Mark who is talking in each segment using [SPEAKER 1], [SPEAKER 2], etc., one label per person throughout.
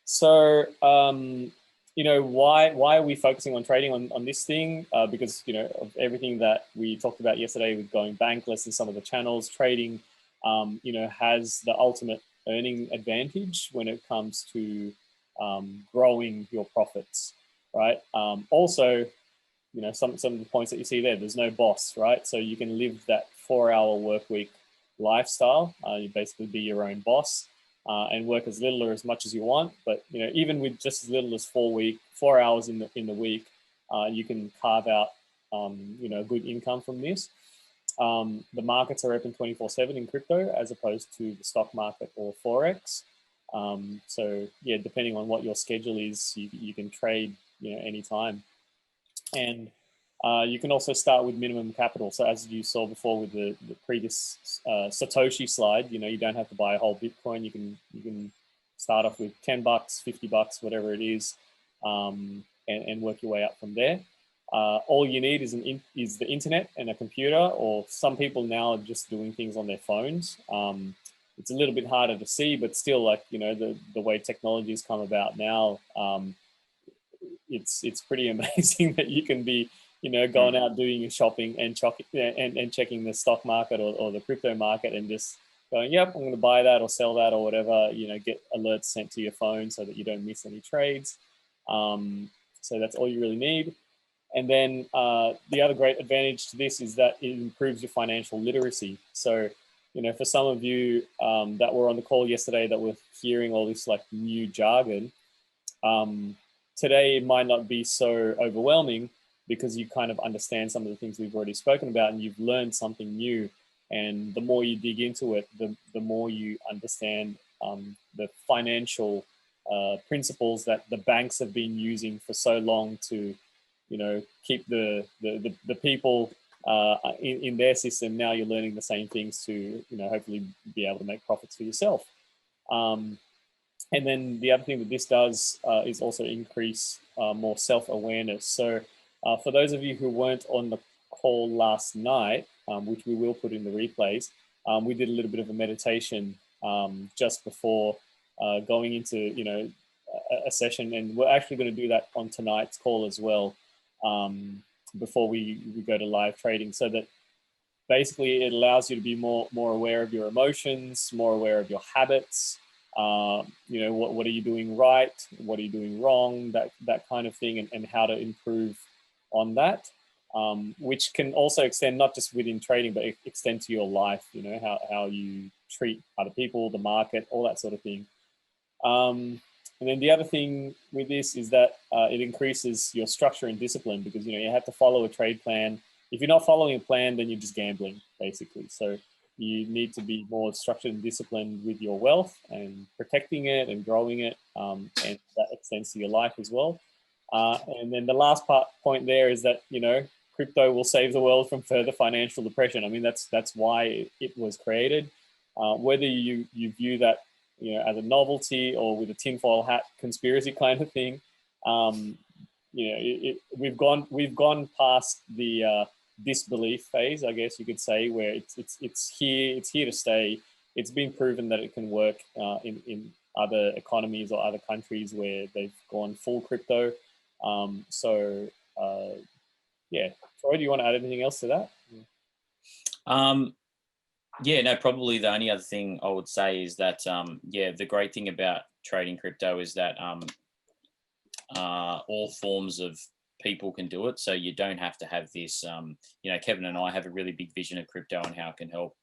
[SPEAKER 1] So, why are we focusing on trading on this thing? Because, of everything that we talked about yesterday with going bankless and some of the channels, trading, has the ultimate earning advantage when it comes to growing your profits, right? Also, some of the points that you see there's no boss, right? So you can live that 4-hour work week lifestyle. You basically be your own boss. And work as little or as much as you want. But even with just as little as 4 hours in the week, you can carve out good income from this. The markets are open 24/7 in crypto as opposed to the stock market or forex. So yeah, depending on what your schedule is, you can trade anytime. And you can also start with minimum capital. So as you saw before with the previous Satoshi slide, you don't have to buy a whole Bitcoin. You can start off with $10, $50, whatever it is, and work your way up from there. All you need is the internet and a computer, or some people now are just doing things on their phones. It's a little bit harder to see, but still, like the way technology has come about now, it's pretty amazing that you can be going out doing your shopping and checking the stock market or the crypto market and just going, yep, I'm going to buy that or sell that or whatever, get alerts sent to your phone so that you don't miss any trades. So that's all you really need. And then the other great advantage to this is that it improves your financial literacy. So, for some of you that were on the call yesterday that were hearing all this like new jargon, today it might not be so overwhelming because you kind of understand some of the things we've already spoken about and you've learned something new. And the more you dig into it, the more you understand the financial principles that the banks have been using for so long to, keep the people in their system. Now you're learning the same things to, hopefully be able to make profits for yourself. And then the other thing that this does is also increase more self-awareness. So for those of you who weren't on the call last night, which we will put in the replays, we did a little bit of a meditation just before going into, a session. And we're actually going to do that on tonight's call as well, before we go to live trading, so that basically it allows you to be more aware of your emotions, more aware of your habits. What are you doing right? What are you doing wrong? That kind of thing, and how to improve on that, which can also extend not just within trading, but extend to your life, how you treat other people, the market, all that sort of thing. And then the other thing with this is that it increases your structure and discipline, because, you have to follow a trade plan. If you're not following a plan, then you're just gambling, basically. So you need to be more structured and disciplined with your wealth and protecting it and growing it, and that extends to your life as well. And then the last point there is that, crypto will save the world from further financial depression. I mean, that's why it was created. Whether you view that, as a novelty or with a tinfoil hat conspiracy kind of thing, we've gone past the disbelief phase, I guess you could say, where it's here to stay. It's been proven that it can work in other economies or other countries where they've gone full crypto. Yeah. Troy, do you want to add anything else to that?
[SPEAKER 2] Yeah, no, probably the only other thing I would say is that, the great thing about trading crypto is that all forms of people can do it. So you don't have to have this, Kevin and I have a really big vision of crypto and how it can help,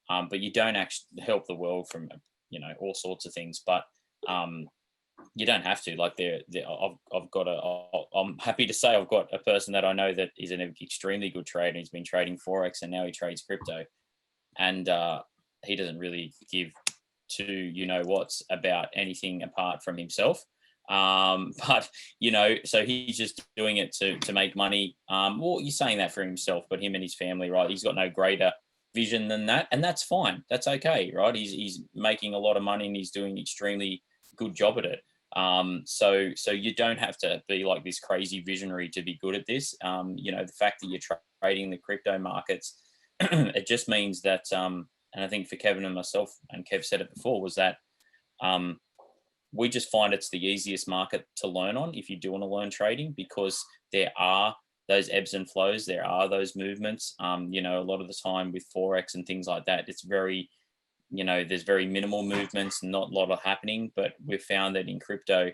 [SPEAKER 2] but you don't actually help the world from, all sorts of things. But you don't have to. Like, I'm happy to say I've got a person that I know that is an extremely good trader. He's been trading Forex and now he trades crypto. And he doesn't really give to what's about anything apart from himself, but so he's just doing it to make money. Well, you're saying that for himself, but him and his family, right? He's got no greater vision than that, and that's fine. That's okay, right? He's making a lot of money and he's doing extremely good job at it. So you don't have to be like this crazy visionary to be good at this. The fact that you're trading the crypto markets, it just means that, and I think for Kevin and myself, and Kev said it before, was that we just find it's the easiest market to learn on if you do want to learn trading, because there are those ebbs and flows, there are those movements. You know, a lot of the time with Forex and things like that, it's very, you know, there's very minimal movements, not a lot of happening. But we've found that in crypto,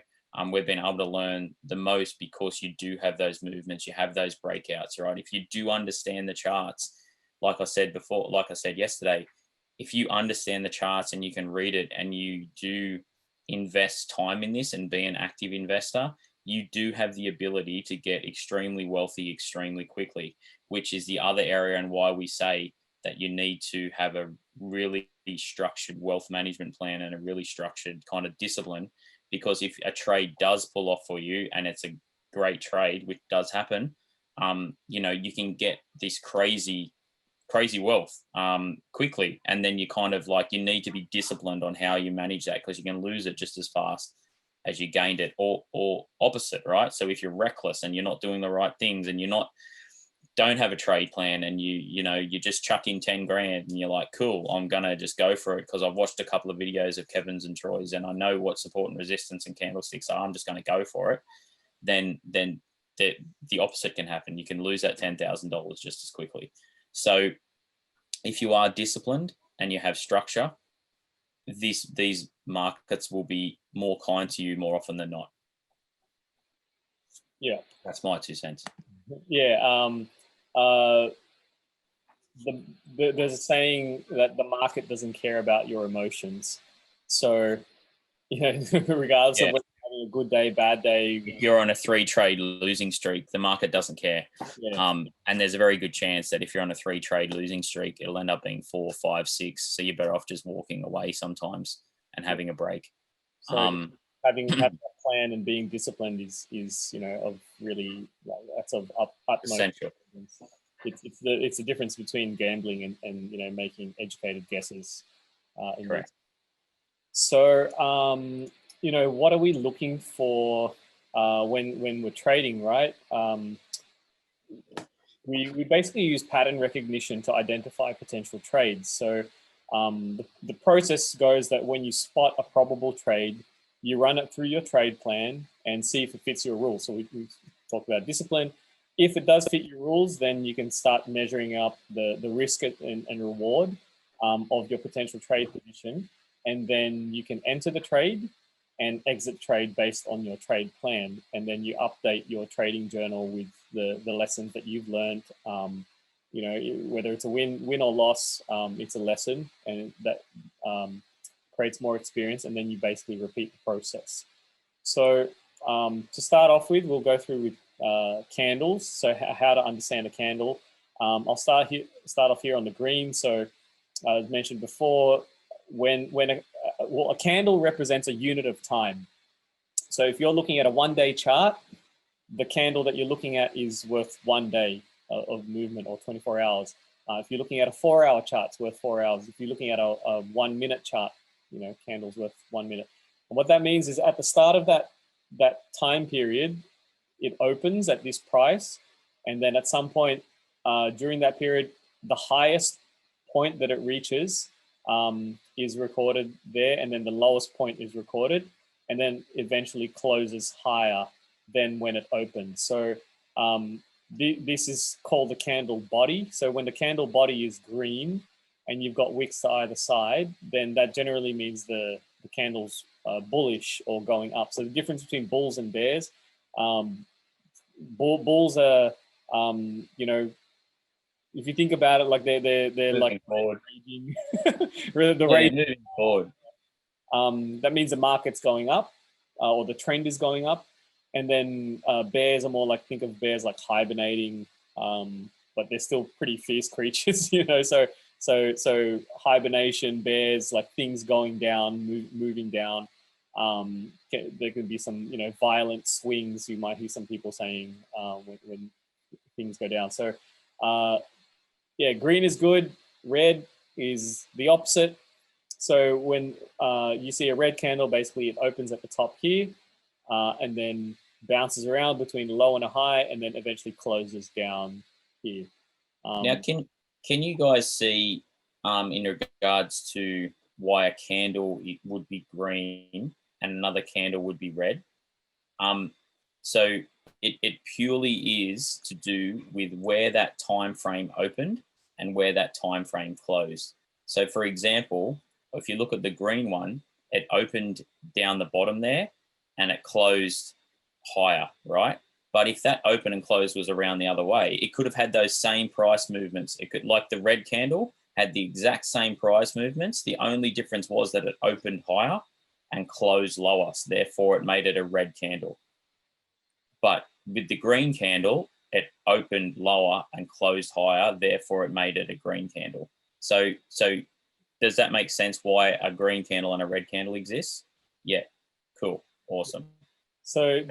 [SPEAKER 2] we've been able to learn the most because you do have those movements, you have those breakouts, right? If you do understand the charts, like I said before, like I said yesterday, if you understand the charts and you can read it and you do invest time in this and be an active investor, you do have the ability to get extremely wealthy extremely quickly, which is the other area and why we say that you need to have a really structured wealth management plan and a really structured kind of discipline. Because if a trade does pull off for you and it's a great trade, which does happen, you know, you can get this crazy wealth quickly, and then you kind of like, you need to be disciplined on how you manage that, because you can lose it just as fast as you gained it, or opposite, right? So if you're reckless and you're not doing the right things and you're not, don't have a trade plan, and you know, you just chuck in 10 grand and you're like, cool, I'm gonna just go for it because I've watched a couple of videos of Kevin's and Troy's and I know what support and resistance and candlesticks are, I'm just going to go for it, then the opposite can happen. You can lose that $10,000 just as quickly. So if you are disciplined and you have structure, these markets will be more kind to you more often than not.
[SPEAKER 1] Yeah,
[SPEAKER 2] that's my 2 cents.
[SPEAKER 1] Yeah. There's a saying that the market doesn't care about your emotions. So, you know, regardless of whether you're having a good day, bad day,
[SPEAKER 2] if you're on a 3 trade losing streak, the market doesn't care. And there's a very good chance that if you're on a 3 trade losing streak, it'll end up being 4, 5, 6. So you're better off just walking away sometimes and having a break.
[SPEAKER 1] So having a plan and being disciplined is you know, of really, that's of utmost
[SPEAKER 2] essential.
[SPEAKER 1] It's the difference between gambling and you know, making educated guesses.
[SPEAKER 2] Correct.
[SPEAKER 1] So you know, what are we looking for when we're trading, right? We basically use pattern recognition to identify potential trades. So the process goes that when you spot a probable trade, you run it through your trade plan and see if it fits your rules. So we talked about discipline. If it does fit your rules, then you can start measuring up the risk and reward of your potential trade position. And then you can enter the trade and exit trade based on your trade plan. And then you update your trading journal with the lessons that you've learned. You know, whether it's a win or loss, it's a lesson, and that creates more experience. And then you basically repeat the process. So to start off with, we'll go through with candles. So how to understand a candle. I'll start off here on the green. So as mentioned before, when a candle represents a unit of time. So if you're looking at a 1-day chart, the candle that you're looking at is worth 1 day of movement, or 24 hours. If you're looking at a 4-hour chart, it's worth 4 hours. If you're looking at a 1-minute chart, you know, candle's worth 1 minute. And what that means is at the start of that time period, it opens at this price, and then at some point during that period, the highest point that it reaches is recorded there, and then the lowest point is recorded, and then eventually closes higher than when it opens. So this is called the candle body. So when the candle body is green and you've got wicks to either side, then that generally means the candle's bullish or going up. So the difference between bulls and bears, bulls are, you know, if you think about it, like they're like raging,
[SPEAKER 2] moving forward.
[SPEAKER 1] That means the market's going up, or the trend is going up. And then bears are more like, think of bears like hibernating, but they're still pretty fierce creatures, you know. So hibernation, bears, like things going down, moving down. There could be some, you know, violent swings. You might hear some people saying when things go down. So yeah, green is good. Red is the opposite. So when you see a red candle, basically it opens at the top here, and then bounces around between a low and a high, and then eventually closes down here.
[SPEAKER 2] Now, can you guys see in regards to why a candle would be green? and another candle would be red. So it purely is to do with where that time frame opened and where that time frame closed. So for example, if you look at the green one, it opened down the bottom there and it closed higher, right? But if that open and close was around the other way, it could have had those same price movements. It could, like the red candle, had the exact same price movements. The only difference was that it opened higher and closed lower. So therefore, it made it a red candle. But with the green candle, it opened lower and closed higher. Therefore, it made it a green candle. So does that make sense why a green candle and a red candle exists? Yeah, cool, awesome.
[SPEAKER 1] So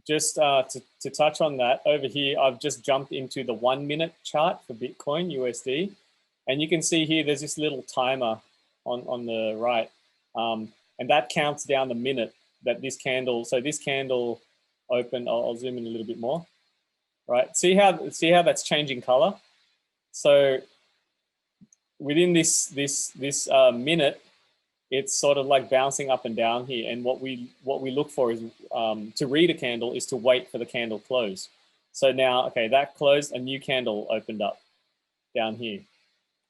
[SPEAKER 1] just to touch on that, over here, I've just jumped into the 1 minute chart for Bitcoin USD. And you can see here, there's this little timer on the right. And that counts down the minute that this candle, so this candle opened, I'll zoom in a little bit more, right? See how that's changing color? So within this minute, it's sort of like bouncing up and down here. And what we look for is to read a candle is to wait for the candle close. So now, okay, that closed, a new candle opened up down here.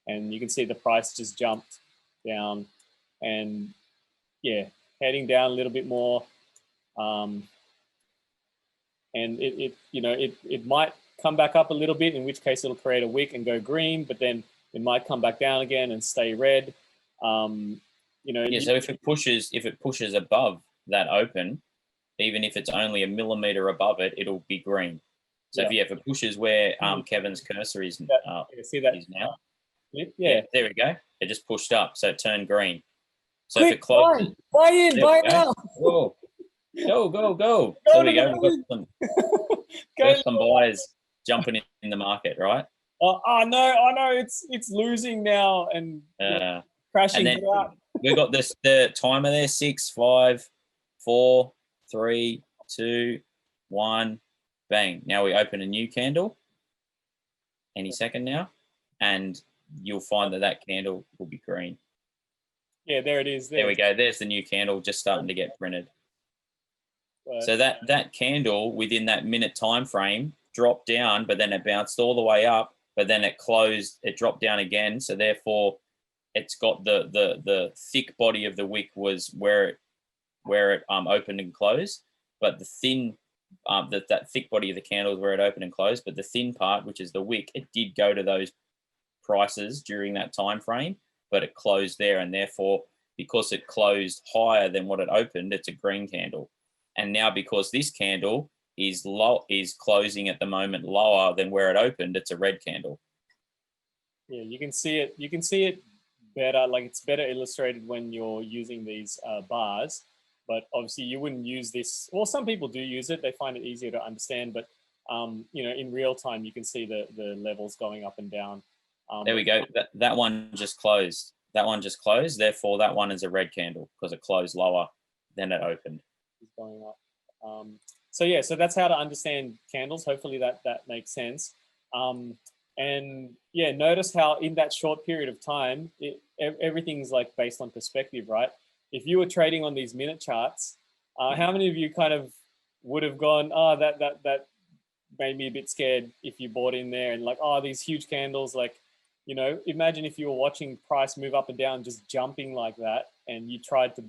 [SPEAKER 1] And you can see the price just jumped down and yeah, heading down a little bit more. And it might come back up a little bit, in which case it'll create a wick and go green, but then it might come back down again and stay red.
[SPEAKER 2] So if it pushes above that open, even if it's only a millimeter above it, it'll be green. So if it pushes where Kevin's cursor is,
[SPEAKER 1] see that
[SPEAKER 2] is now.
[SPEAKER 1] Yeah,
[SPEAKER 2] there we go. It just pushed up, so it turned green. So
[SPEAKER 1] quick,
[SPEAKER 2] if it closes,
[SPEAKER 1] buy in, buy now.
[SPEAKER 2] Whoa. Go. There we go. We've got some buyers jumping in the market, right?
[SPEAKER 1] Oh no, it's losing now and crashing.
[SPEAKER 2] And then we've got the timer there, 6, 5, 4, 3, 2, 1, bang. Now we open a new candle any second now, and you'll find that candle will be green.
[SPEAKER 1] Yeah, there it is.
[SPEAKER 2] There we go. There's the new candle just starting to get printed. Right. So that candle within that minute time frame dropped down, but then it bounced all the way up, but then it closed, it dropped down again. So therefore, it's got the thick body of the wick was where it opened and closed, but the thin that thick body of the candle is where it opened and closed, but the thin part, which is the wick, it did go to those prices during that time frame, but it closed there, and therefore, because it closed higher than what it opened, it's a green candle. And now because this candle is closing at the moment lower than where it opened, it's a red candle.
[SPEAKER 1] Yeah, you can see it. You can see it better. Like it's better illustrated when you're using these bars. But obviously, you wouldn't use this. Well, some people do use it. They find it easier to understand. But in real time, you can see the levels going up and down.
[SPEAKER 2] There we go. That one just closed. That one just closed. Therefore, that one is a red candle because it closed lower than it opened.
[SPEAKER 1] It's going up. So that's how to understand candles. Hopefully that makes sense. And yeah, notice how in that short period of time, everything's like based on perspective, right? If you were trading on these minute charts, how many of you kind of would have gone, that made me a bit scared if you bought in there and like, these huge candles, like, imagine if you were watching price move up and down, just jumping like that, and you tried to,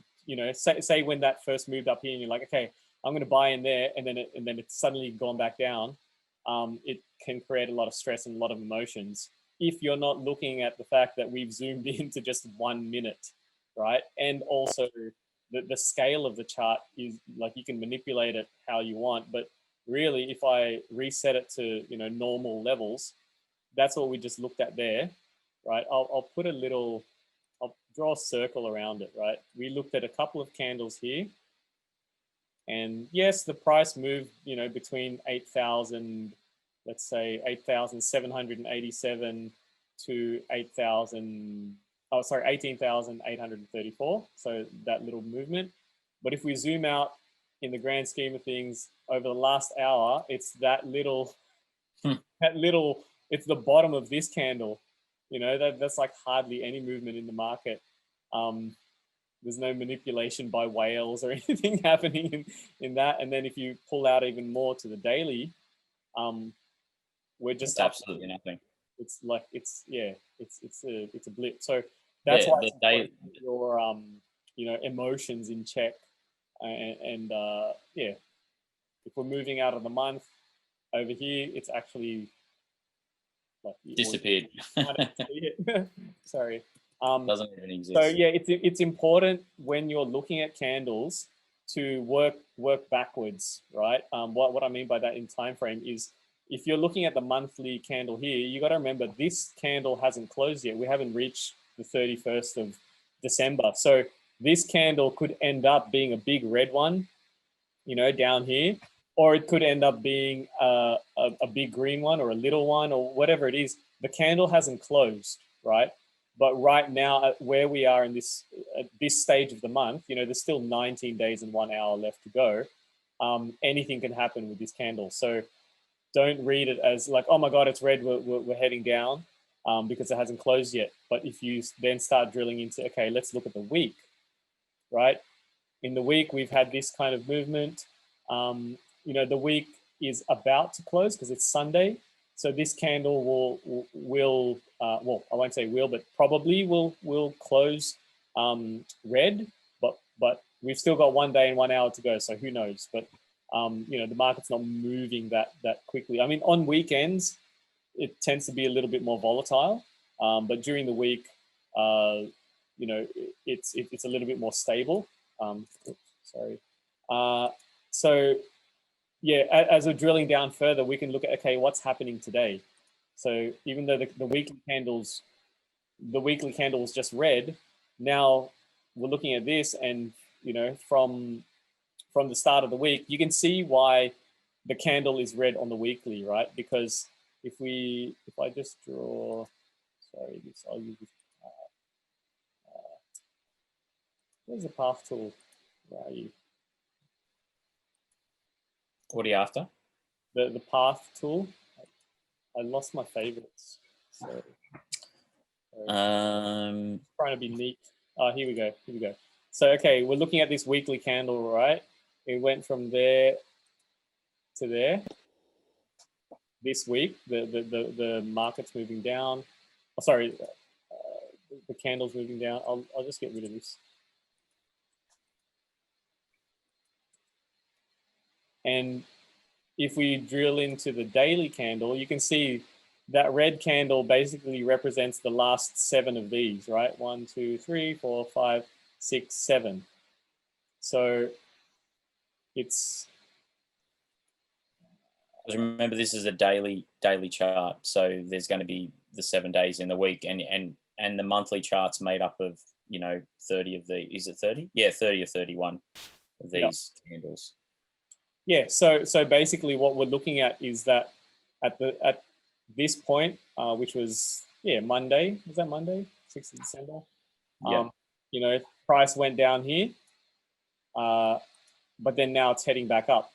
[SPEAKER 1] say when that first moved up here and you're like, okay, I'm going to buy in there, and then it's suddenly gone back down. It can create a lot of stress and a lot of emotions if you're not looking at the fact that we've zoomed into just 1 minute, right? And also the scale of the chart is like you can manipulate it how you want, but really if I reset it to normal levels, that's what we just looked at there, right? I'll put I'll draw a circle around it, right? We looked at a couple of candles here. And yes, the price moved, between 8,000, let's say 8,787 to 18,834. So that little movement. But if we zoom out in the grand scheme of things over the last hour, it's that little, it's the bottom of this candle. That's like hardly any movement in the market. There's no manipulation by whales or anything happening in that. And then if you pull out even more to the daily, we're just
[SPEAKER 2] It's absolutely nothing.
[SPEAKER 1] It's like it's a blip. So that's why it's your emotions in check, and if we're moving out of the month over here, it's actually like
[SPEAKER 2] disappeared.
[SPEAKER 1] Sorry.
[SPEAKER 2] Doesn't even exist.
[SPEAKER 1] So yeah, it's important when you're looking at candles to work backwards, right? What I mean by that in time frame is, if you're looking at the monthly candle here, you got to remember this candle hasn't closed yet. We haven't reached the 31st of December. So this candle could end up being a big red one, down here, or it could end up being a big green one or a little one or whatever it is. The candle hasn't closed, right? But right now, at where we are in this stage of the month, there's still 19 days and 1 hour left to go. Anything can happen with this candle. So don't read it as like, oh my God, it's red, we're heading down, because it hasn't closed yet. But if you then start drilling into, okay, let's look at the week, right? In the week, we've had this kind of movement. The week is about to close because it's Sunday. So this candle will I won't say will, but probably will close red. But we've still got 1 day and 1 hour to go. So who knows? But the market's not moving that quickly. I mean, on weekends, it tends to be a little bit more volatile, but during the week, it's a little bit more stable. So yeah, as we're drilling down further, we can look at, okay, what's happening today? So even though the weekly candle was just red, now we're looking at this, and from the start of the week, you can see why the candle is red on the weekly, right? Because if I just draw, I'll use this. Where's the path tool? Where are you?
[SPEAKER 2] What are you after?
[SPEAKER 1] The path tool. I lost my favorites. So trying to be neat. Here we go. So okay, we're looking at this weekly candle, right? It went from there to there. This week, the market's moving down. Oh, sorry, the candle's moving down. I'll just get rid of this. And if we drill into the daily candle, you can see that red candle basically represents the last 7 of these, right? 1, 2, 3, 4, 5, 6, 7. So it's.
[SPEAKER 2] Remember, this is a daily chart, so there's going to be the 7 days in the week, and the monthly chart's made up of 30 of the. Is it 30? Yeah, 30 or 31 of these candles.
[SPEAKER 1] Yeah, so basically what we're looking at is that at this point, which was Monday, was that Monday, 6th of December?
[SPEAKER 2] Yeah.
[SPEAKER 1] Price went down here, but then now it's heading back up,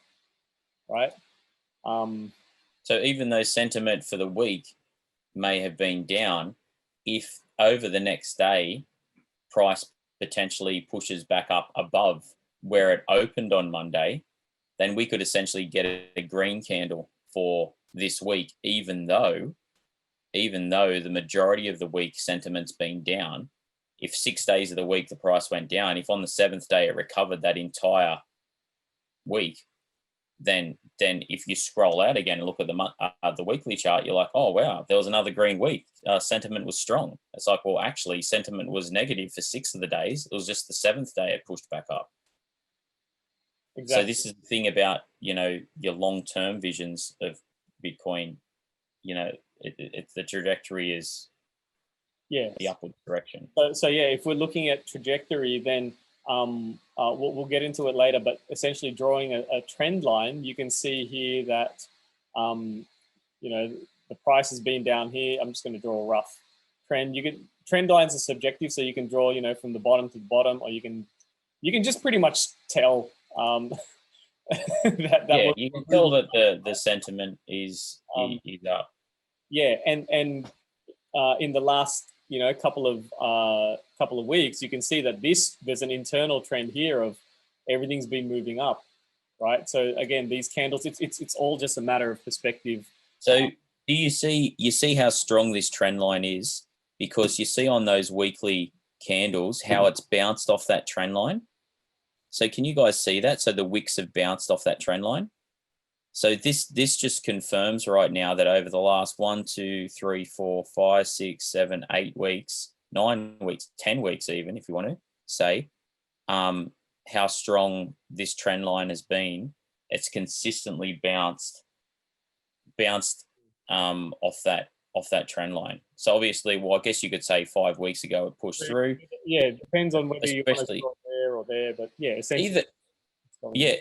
[SPEAKER 1] right?
[SPEAKER 2] So even though sentiment for the week may have been down, if over the next day price potentially pushes back up above where it opened on Monday, then we could essentially get a green candle for this week, even though the majority of the week sentiment's been down. If 6 days of the week the price went down, if on the 7th day it recovered that entire week, then if you scroll out again and look at the weekly chart, you're like, oh wow, there was another green week. Sentiment was strong. It's like, well, actually, sentiment was negative for 6 of the days. It was just the 7th day it pushed back up. Exactly. So this is the thing about your long-term visions of Bitcoin. The trajectory is the upward direction.
[SPEAKER 1] So if we're looking at trajectory, then we'll get into it later. But essentially, drawing a trend line, you can see here that the price has been down here. I'm just going to draw a rough trend. Trend lines are subjective, so you can draw from the bottom to the bottom, or you can just pretty much tell.
[SPEAKER 2] You can tell that the sentiment is up.
[SPEAKER 1] Yeah, and in the last couple of weeks, you can see that there's an internal trend here of everything's been moving up, right? So again, these candles, it's all just a matter of perspective.
[SPEAKER 2] So do you see how strong this trend line is? Because you see on those weekly candles how it's bounced off that trend line. So can you guys see that? So the wicks have bounced off that trend line. So this just confirms right now that over the last 1, 2, 3, 4, 5, 6, 7, 8 weeks, 9 weeks, 10 weeks, even if you want to say, how strong this trend line has been. It's consistently bounced off that trend line. So obviously, well, I guess you could say 5 weeks ago it pushed through.
[SPEAKER 1] Yeah, it depends on whether you want to go there or there, but yeah, essentially,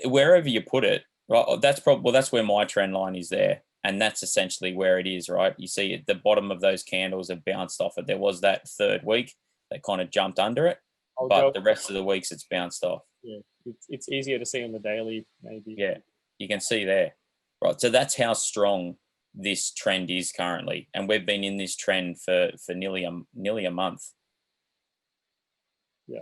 [SPEAKER 2] wherever you put it, right? That's where my trend line is there, and that's essentially where it is, right? You see at the bottom of those candles have bounced off it. There was that third week that kind of jumped under it, but the rest of the weeks it's bounced off.
[SPEAKER 1] Yeah, it's easier to see on the daily, maybe.
[SPEAKER 2] Yeah, you can see there, right? So that's how strong this trend is currently, and we've been in this trend for nearly a month.
[SPEAKER 1] Yeah.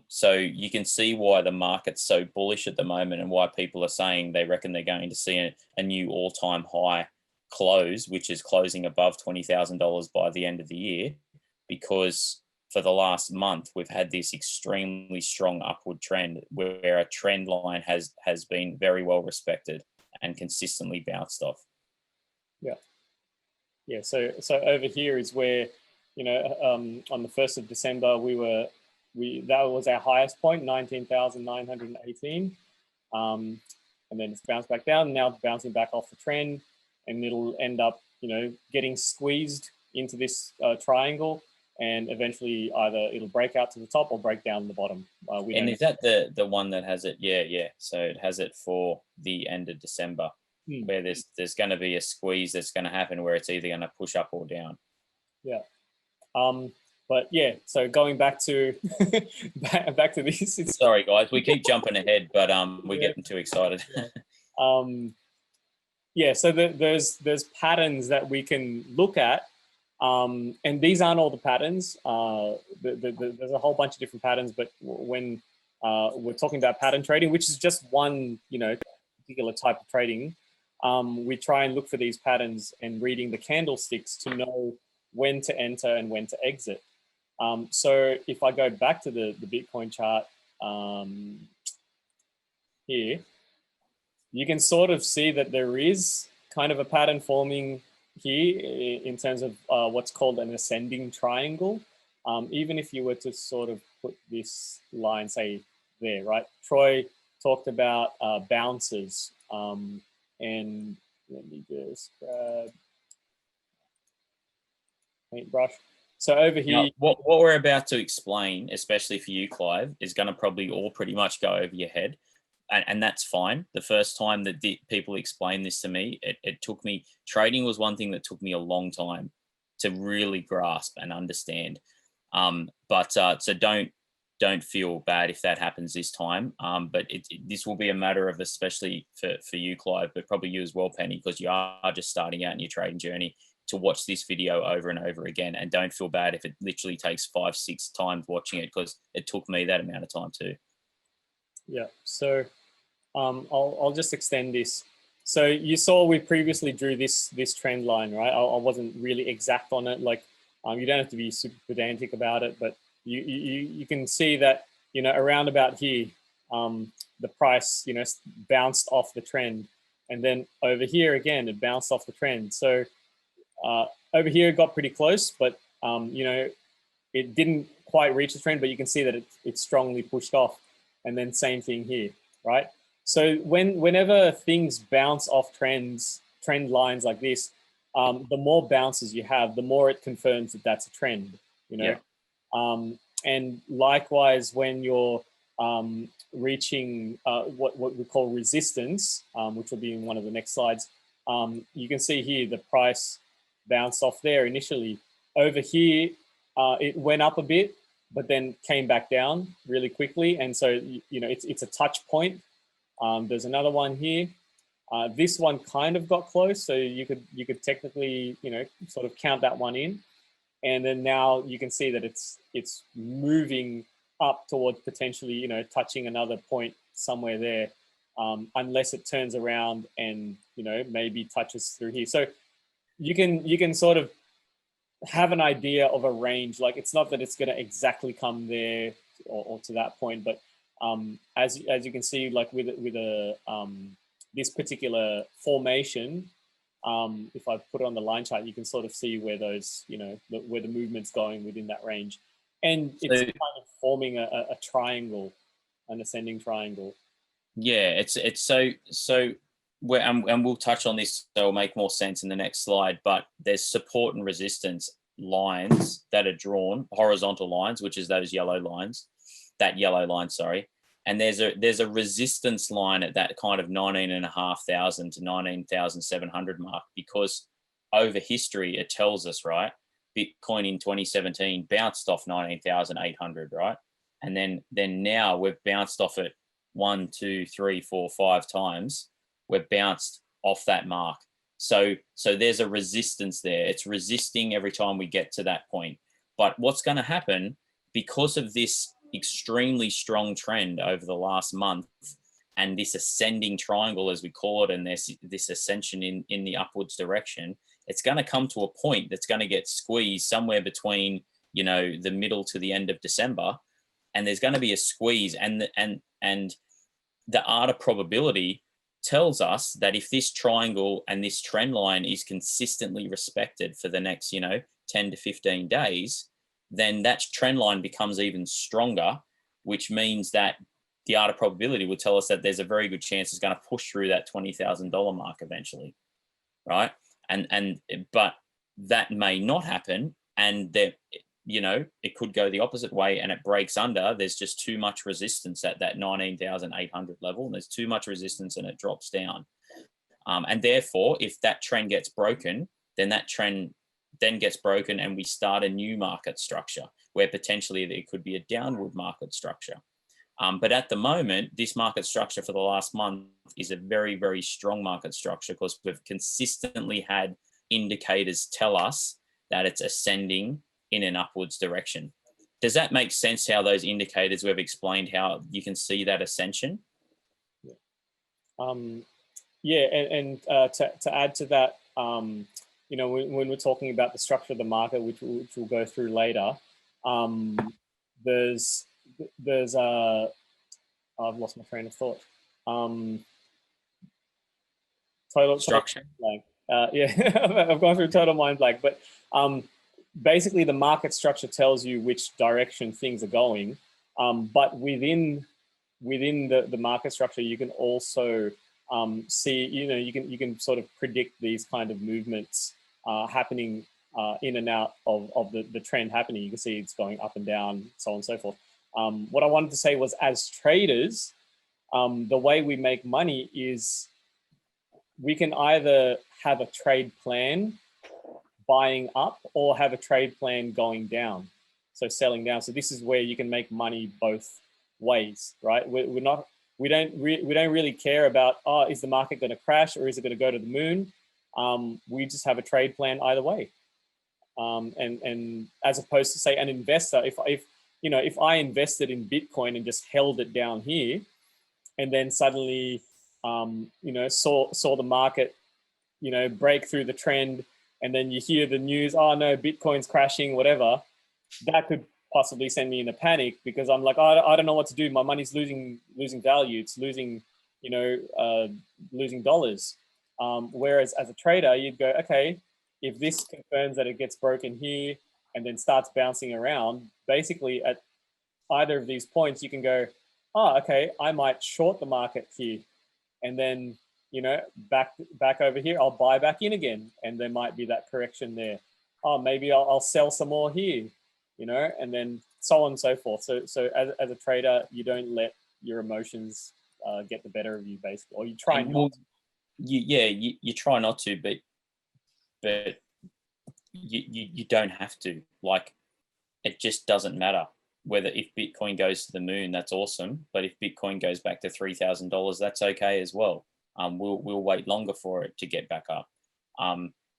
[SPEAKER 2] So you can see why the market's so bullish at the moment, and why people are saying they reckon they're going to see a new all-time high close, which is closing above $20,000 by the end of the year, because for the last month we've had this extremely strong upward trend where a trend line has been very well respected and consistently bounced off.
[SPEAKER 1] Yeah. So over here is where, on the 1st of December that was our highest point, 19,918, and then it's bounced back down. Now it's bouncing back off the trend, and it'll end up getting squeezed into this triangle, and eventually either it'll break out to the top or break down the bottom.
[SPEAKER 2] And is that the one that has it? Yeah. So it has it for the end of December, where there's going to be a squeeze that's going to happen where it's either going to push up or down.
[SPEAKER 1] Yeah. But yeah, so going back to back to this.
[SPEAKER 2] Sorry, guys, we keep jumping ahead, but we're getting too excited.
[SPEAKER 1] Yeah. So there's patterns that we can look at, and these aren't all the patterns. There's a whole bunch of different patterns, but when we're talking about pattern trading, which is just one particular type of trading, we try and look for these patterns and reading the candlesticks to know when to enter and when to exit. So if I go back to the Bitcoin chart here, you can sort of see that there is kind of a pattern forming here in terms of what's called an ascending triangle. Even if you were to sort of put this line, say, there, right? Troy talked about bounces. And let me just grab paintbrush. So over here,
[SPEAKER 2] now, what we're about to explain, especially for you, Clive, is going to probably all pretty much go over your head, and that's fine. The first time that people explained this to me, it took me. Trading was one thing that took me a long time to really grasp and understand. So don't feel bad if that happens this time. But this will be a matter of, especially for you, Clive, but probably you as well, Penny, because you are just starting out in your trading journey, to watch this video over and over again. And don't feel bad if it literally takes 5, 6 times watching it, because it took me that amount of time too. Yeah.
[SPEAKER 1] So I'll just extend this. So you saw we previously drew this trend line, right? I wasn't really exact on it. Like you don't have to be super pedantic about it, but you can see that, around about here, the price, bounced off the trend. And then over here, again, it bounced off the trend. So over here, it got pretty close, but, it didn't quite reach the trend, but you can see that it strongly pushed off. And then same thing here, right? So whenever things bounce off trend lines like this, the more bounces you have, the more it confirms that that's a trend,
[SPEAKER 2] Yeah.
[SPEAKER 1] And likewise, when you're reaching what we call resistance, which will be in one of the next slides, you can see here the price bounced off there initially. Over here, it went up a bit, but then came back down really quickly. And so, it's a touch point. There's another one here. This one kind of got close, so you could technically, sort of count that one in. and then now you can see that it's moving up towards potentially, you know, touching another point somewhere there, unless it turns around and, you know, maybe touches through here. So you can sort of have an idea of a range. Like, it's not that it's going to exactly come there or to that point, but as you can see, like with a this particular formation, if I put it on the line chart, you can sort of see where those, you know, where the movement's going within that range, and it's kind of forming a triangle, an ascending triangle.
[SPEAKER 2] Yeah, it's so we're, and we'll touch on this, so it'll make more sense in the next slide. But there's support and resistance lines that are drawn, horizontal lines, which is those yellow lines, that yellow line, sorry. And there's a resistance line at that kind of 19,500 to 19,700 mark, because over history it tells us, right, Bitcoin in 2017 bounced off 19,800, right, and then now we've bounced off it 1, 2, 3, 4, 5 times. We're bounced off that mark. So there's a resistance there. It's resisting every time we get to that point. But what's going to happen, because of this extremely strong trend over the last month and this ascending triangle, as we call it, and this ascension in the upwards direction, it's going to come to a point that's going to get squeezed somewhere between, you know, the middle to the end of December, and there's going to be a squeeze, and the art of probability tells us that if this triangle and this trend line is consistently respected for the next, you know, 10 to 15 days, then that trend line becomes even stronger, which means that the art of probability would tell us that there's a very good chance it's going to push through that $20,000 mark eventually, right? But that may not happen, and that, you know, it could go the opposite way and it breaks under. There's just too much resistance at that 19,800 level, and there's too much resistance and it drops down. And therefore, if that trend gets broken, then that trend then gets broken and we start a new market structure where potentially there could be a downward market structure. But at the moment, this market structure for the last month is a very, very strong market structure, because we've consistently had indicators tell us that it's ascending in an upwards direction. Does that make sense, how those indicators we've explained, how you can see that ascension?
[SPEAKER 1] Yeah, and to add to that, you know, when we're talking about the structure of the market, which we'll go through later, there's I've lost my train of thought. Total
[SPEAKER 2] Structure.
[SPEAKER 1] blank. Yeah, I've gone through total mind blank. But basically, the market structure tells you which direction things are going. But within the market structure, you can also see, you know, you can sort of predict these kind of movements happening in and out of the trend happening. You can see it's going up and down, so on and so forth. What I wanted to say was, as traders, the way we make money is we can either have a trade plan buying up or have a trade plan going down, so selling down. So this is where you can make money both ways, right? We don't really care about, oh, is the market going to crash or is it going to go to the moon? We just have a trade plan either way. And as opposed to, say, an investor, if I invested in Bitcoin and just held it down here, and then suddenly, you know, saw the market, you know, break through the trend, and then you hear the news, oh no, Bitcoin's crashing, whatever, that could possibly send me in a panic, because I'm like, oh, I don't know what to do. My money's losing value. It's losing, you know, losing dollars. Whereas as a trader, you'd go, okay, if this confirms that it gets broken here and then starts bouncing around, basically at either of these points, you can go, oh, okay, I might short the market here, and then, you know, back over here, I'll buy back in again, and there might be that correction there. Oh, maybe I'll sell some more here, you know, and then so on and so forth. So as a trader, you don't let your emotions get the better of you, basically, or you try not to.
[SPEAKER 2] You try not to, but you don't have to. Like, it just doesn't matter. Whether, if Bitcoin goes to the moon, that's awesome. But if Bitcoin goes back to $3,000, that's okay as well. We'll wait longer for it to get back up,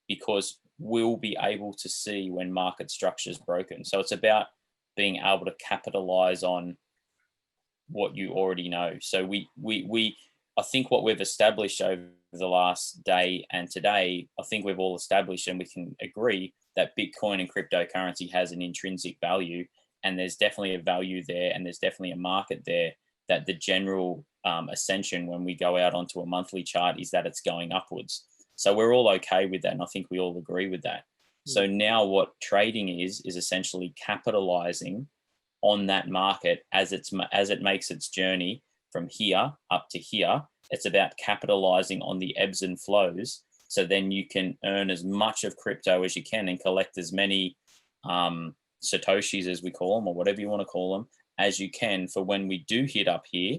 [SPEAKER 2] because will be able to see when market structure is broken. So it's about being able to capitalize on what you already know. So I think what we've established over the last day and today, I think we've all established and we can agree that Bitcoin and cryptocurrency has an intrinsic value, and there's definitely a value there, and there's definitely a market there. That the general ascension when we go out onto a monthly chart is that it's going upwards. So we're all okay with that, and I think we all agree with that. So now what trading is essentially capitalizing on that market as it makes its journey from here up to here. It's about capitalizing on the ebbs and flows, so then you can earn as much of crypto as you can and collect as many satoshis, as we call them, or whatever you want to call them, as you can, for when we do hit up here,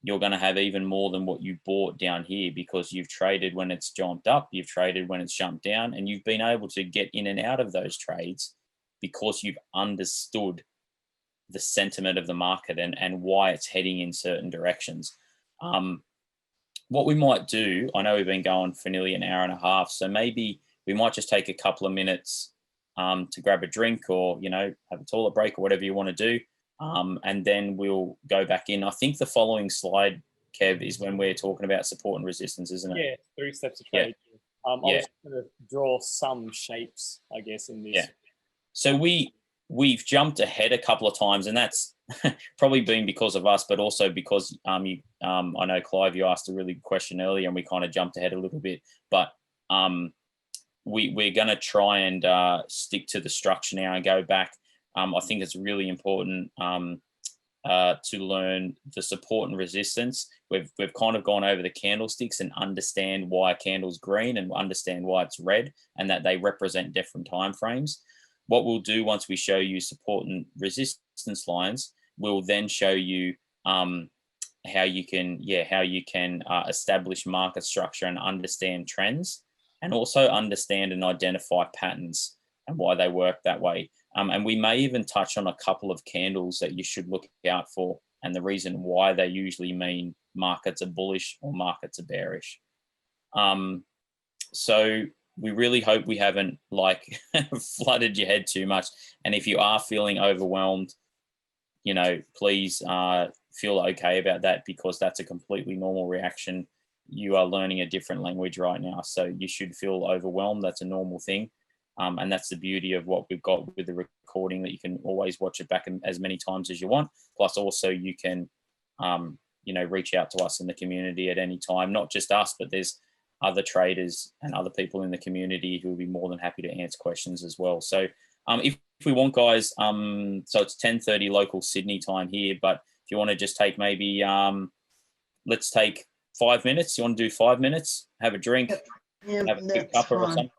[SPEAKER 2] you're going to have even more than what you bought down here, because you've traded when it's jumped up, you've traded when it's jumped down, and you've been able to get in and out of those trades because you've understood the sentiment of the market and why it's heading in certain directions. What we might do, I know we've been going for nearly an hour and a half, so maybe we might just take a couple of minutes to grab a drink, or, have a toilet break, or whatever you want to do. And then we'll go back in. I think the following slide, Kev, is when we're talking about support and resistance, isn't it?
[SPEAKER 1] Yeah, 3 steps of trade.
[SPEAKER 2] Yeah.
[SPEAKER 1] I was going to draw some shapes, I guess, in this.
[SPEAKER 2] Yeah. So we've jumped ahead a couple of times, and that's probably been because of us, but also because I know, Clive, you asked a really good question earlier, and we kind of jumped ahead a little bit. But we're going to try and stick to the structure now and go back. I think it's really important to learn the support and resistance. We've kind of gone over the candlesticks and understand why a candle's green and understand why it's red, and that they represent different time frames. What we'll do once we show you support and resistance lines, we'll then show you how you can establish market structure and understand trends, and also understand and identify patterns and why they work that way. And we may even touch on a couple of candles that you should look out for, and the reason why they usually mean markets are bullish or markets are bearish. So we really hope we haven't flooded your head too much. And if you are feeling overwhelmed, please feel okay about that, because that's a completely normal reaction. You are learning a different language right now, so you should feel overwhelmed. That's a normal thing. And that's the beauty of what we've got with the recording, that you can always watch it back as many times as you want. Plus also you can, reach out to us in the community at any time, not just us, but there's other traders and other people in the community who will be more than happy to answer questions as well. So if we want, guys, so it's 10:30 local Sydney time here, but if you want to just take maybe, let's take 5 minutes. You want to do 5 minutes, have a drink, have a quick cuppa or something.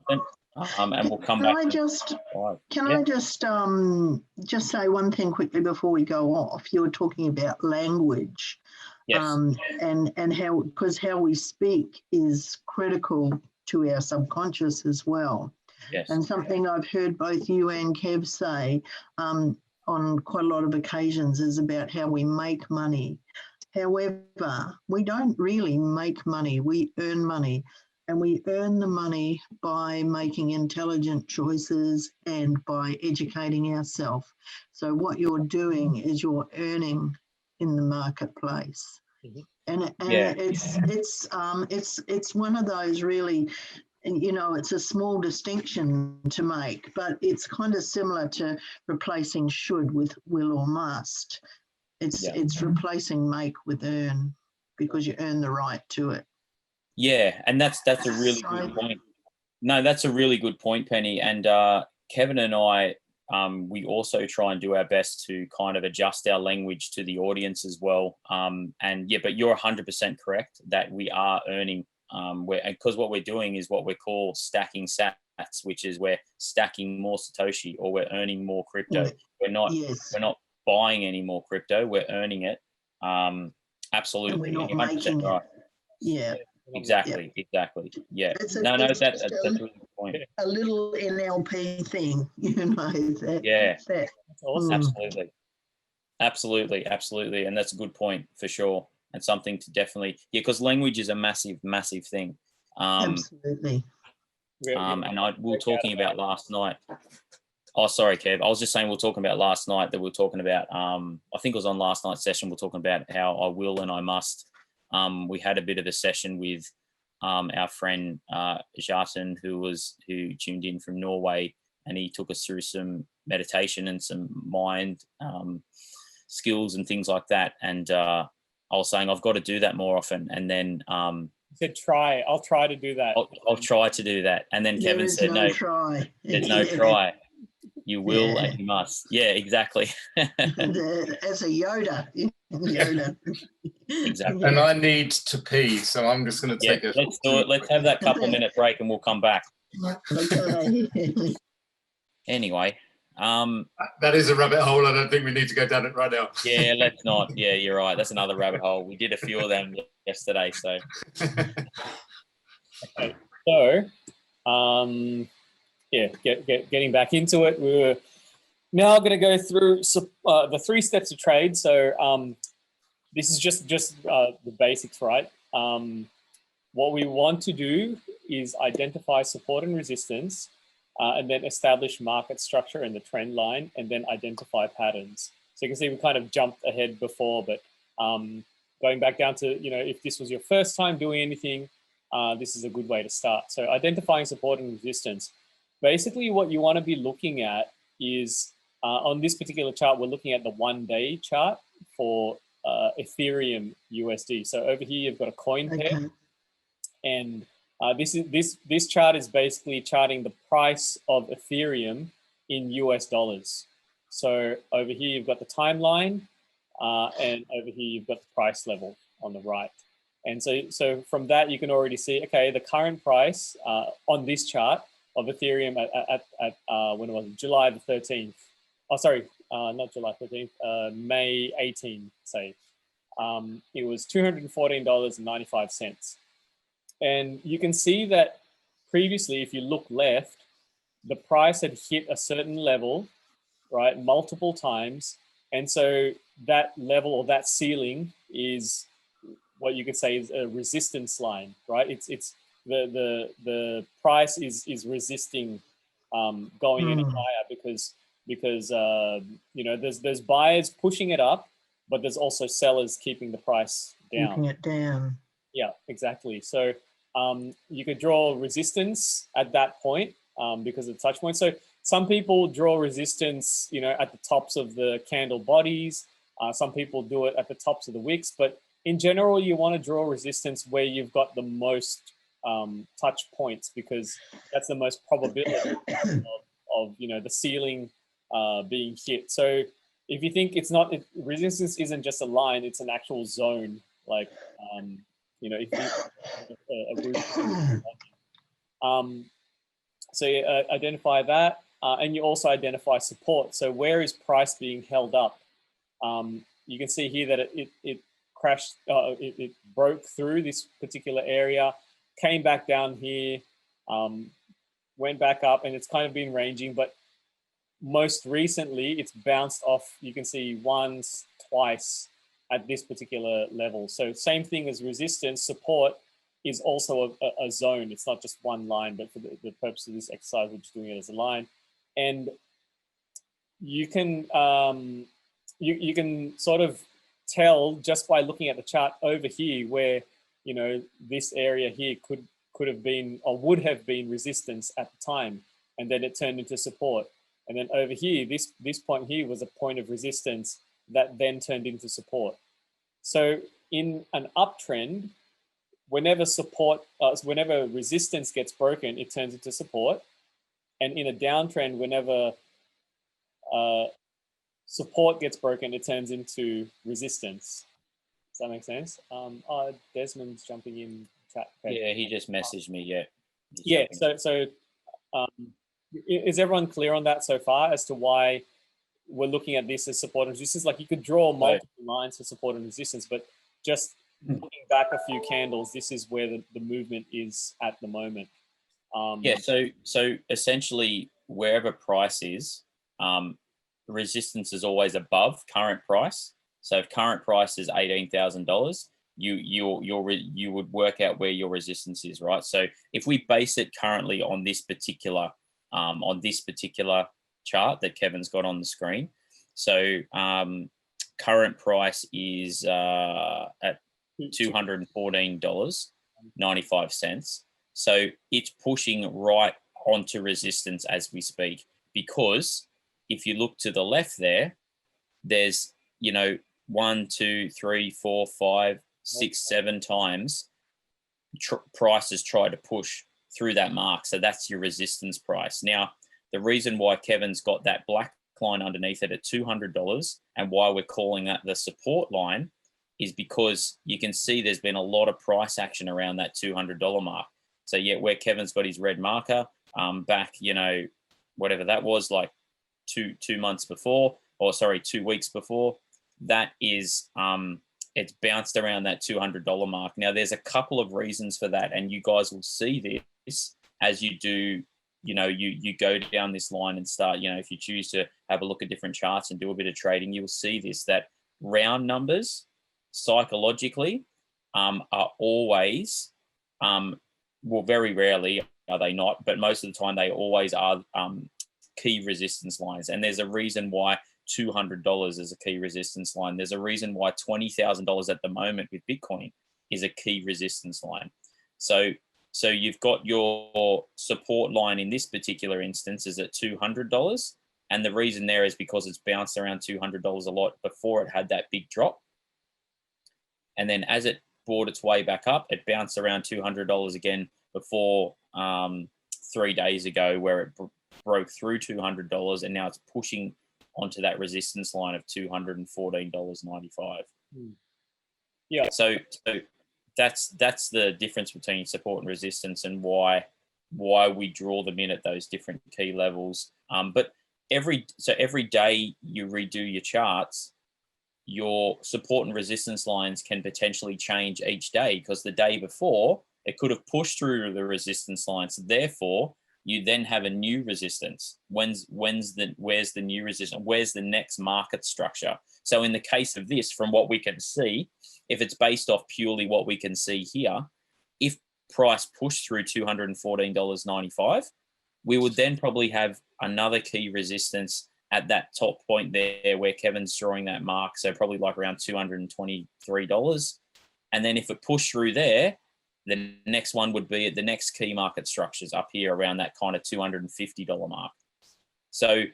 [SPEAKER 2] And we'll come back.
[SPEAKER 3] Can I just say one thing quickly before we go off? You were talking about language,
[SPEAKER 2] yes.
[SPEAKER 3] And how we speak is critical to our subconscious as well.
[SPEAKER 2] Yes.
[SPEAKER 3] And something I've heard both you and Kev say on quite a lot of occasions is about how we make money. However, we don't really make money; we earn money. And we earn the money by making intelligent choices and by educating ourselves. So what you're doing is you're earning in the marketplace. And it's one of those really, it's a small distinction to make, but it's kind of similar to replacing should with will or must. It's replacing make with earn, because you earn the right to it.
[SPEAKER 2] Yeah, and that's a really good point. No, that's a really good point, Penny. And Kevin and I, we also try and do our best to kind of adjust our language to the audience as well. But you're 100% correct that we are earning, because what we're doing is what we call stacking sats, which is we're stacking more Satoshi, or we're earning more crypto. We're not buying any more crypto. We're earning it. Absolutely,
[SPEAKER 3] and we're not making right. It. Yeah.
[SPEAKER 2] Exactly. Yeah. That's a really good point.
[SPEAKER 3] A little NLP thing,
[SPEAKER 2] Yeah.
[SPEAKER 3] That's
[SPEAKER 2] awesome. Absolutely. And that's a good point for sure. And something to definitely, because language is a massive, massive thing.
[SPEAKER 3] Absolutely.
[SPEAKER 2] We were talking about last night. Oh, sorry, Kev. I was just saying we were talking about last night that we were talking about, I think it was on last night's session, we we're talking about how I will and I must. We had a bit of a session with our friend Jatin, who tuned in from Norway, and he took us through some meditation and some mind skills and things like that. And I was saying I've got to do that more often. And then
[SPEAKER 1] said try. I'll try to do that.
[SPEAKER 2] I'll try to do that. And then Kevin said, no,
[SPEAKER 3] try.
[SPEAKER 2] There's no try. You will and you must. Yeah, exactly.
[SPEAKER 3] As a Yoda. Yoda.
[SPEAKER 2] Exactly.
[SPEAKER 4] And I need to pee, so I'm just going to take a...
[SPEAKER 2] Let's do it. Let's have that couple-minute break and we'll come back.
[SPEAKER 3] Okay.
[SPEAKER 2] Anyway.
[SPEAKER 4] That is a rabbit hole. I don't think we need to go down it right now.
[SPEAKER 2] Yeah, let's not. Yeah, you're right. That's another rabbit hole. We did a few of them yesterday, so.
[SPEAKER 1] Okay. So, getting back into it, we're now going to go through the 3 steps of trade. So this is just the basics, right? What we want to do is identify support and resistance, and then establish market structure and the trend line, and then identify patterns. So you can see we kind of jumped ahead before, but going back down to, if this was your first time doing anything, this is a good way to start. So identifying support and resistance. Basically, what you want to be looking at is, on this particular chart, we're looking at the 1-day chart for Ethereum USD. So over here, you've got a coin pair, and this chart is basically charting the price of Ethereum in US dollars. So over here, you've got the timeline, and over here, you've got the price level on the right. And so from that, you can already see, okay, the current price on this chart of Ethereum at when it was July the 13th. Oh, sorry, not July 13th, May 18th, say. It was $214.95. And you can see that previously, if you look left, the price had hit a certain level, right, multiple times. And so that level or that ceiling is what you could say is a resistance line, right? It's the price is resisting going any higher because there's buyers pushing it up, but there's also sellers keeping the price down.
[SPEAKER 3] Keeping it down.
[SPEAKER 1] Yeah, exactly. So you could draw resistance at that point because of the touch point. So some people draw resistance, at the tops of the candle bodies. Some people do it at the tops of the wicks, but in general, you want to draw resistance where you've got the most touch points, because that's the most probability of the ceiling being hit. So if you think resistance isn't just a line, it's an actual zone. Like if so you identify that, and you also identify support. So where is price being held up? You can see here that it crashed, it broke through this particular area, came back down here, went back up, and it's kind of been ranging, but most recently it's bounced off, you can see once, twice at this particular level. So same thing as resistance, support is also a zone. It's not just one line, but for the purpose of this exercise, we're just doing it as a line. And you can you can sort of tell just by looking at the chart over here where this area here could have been or would have been resistance at the time, and then it turned into support. And then over here, this point here was a point of resistance that then turned into support. So in an uptrend, whenever resistance gets broken, it turns into support. And in a downtrend, whenever support gets broken, it turns into resistance. Does that make sense? Desmond's jumping in chat. Okay.
[SPEAKER 2] Yeah, he just messaged me.
[SPEAKER 1] Yeah. So is everyone clear on that so far as to why we're looking at this as support and resistance? Like you could draw multiple lines for support and resistance, but just looking back a few candles, this is where the movement is at the moment.
[SPEAKER 2] So essentially, wherever price is, resistance is always above current price. So if current price is $18,000, you would work out where your resistance is, right? So if we base it currently on this particular chart that Kevin's got on the screen, so current price is at $214.95. So it's pushing right onto resistance as we speak, because if you look to the left there's 1, 2, 3, 4, 5, 6, 7 times prices try to push through that mark. So that's your resistance price. Now, the reason why Kevin's got that black line underneath it at $200 and why we're calling that the support line is because you can see there's been a lot of price action around that $200 mark. So yeah, where Kevin's got his red marker back, whatever that was, like 2 months before, or sorry, 2 weeks before, that is it's bounced around that $200 mark. Now, there's a couple of reasons for that, and you guys will see this as you do, you go down this line and start, if you choose to have a look at different charts and do a bit of trading, you will see this, that round numbers psychologically are always, well, very rarely are they not, but most of the time they always are key resistance lines. And there's a reason why $200 is a key resistance line. There's a reason why $20,000 at the moment with Bitcoin is a key resistance line. So you've got your support line in this particular instance is at $200. And the reason there is because it's bounced around $200 a lot before it had that big drop. And then as it brought its way back up, it bounced around $200 again before 3 days ago, where it broke through $200, and now it's pushing onto that resistance line of $214.95.
[SPEAKER 1] Yeah.
[SPEAKER 2] So that's the difference between support and resistance, and why we draw them in at those different key levels. But every day you redo your charts, your support and resistance lines can potentially change each day, because the day before it could have pushed through the resistance lines. Therefore, you then have a new resistance. Where's the new resistance? Where's the next market structure? So in the case of this, from what we can see, if it's based off purely what we can see here, if price pushed through $214.95, we would then probably have another key resistance at that top point there where Kevin's drawing that mark. So probably like around $223. And then if it pushed through there, the next one would be at the next key market structures up here around that kind of $250 mark. So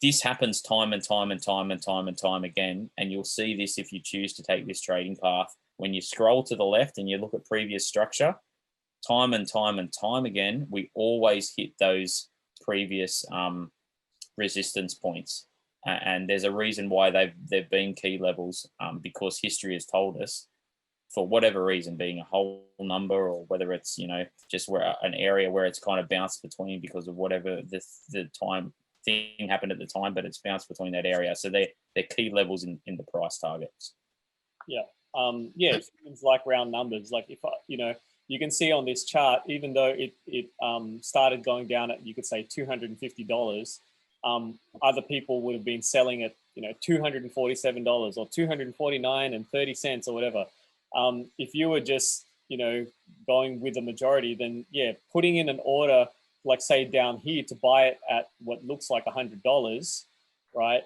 [SPEAKER 2] this happens time and time and time and time and time again. And you'll see this if you choose to take this trading path. When you scroll to the left and you look at previous structure, time and time and time again, we always hit those previous resistance points. And there's a reason why they've been key levels, because history has told us, for whatever reason, being a whole number, or whether it's, just where an area where it's kind of bounced between because of whatever the time thing happened at the time, but it's bounced between that area. So they're key levels in the price targets.
[SPEAKER 1] Yeah. Things like round numbers. Like if you can see on this chart, even though it started going down at, you could say, $250, other people would have been selling at $247 or $249.30 or whatever. If you were just going with the majority, then putting in an order, like say down here, to buy it at what looks like $100, right,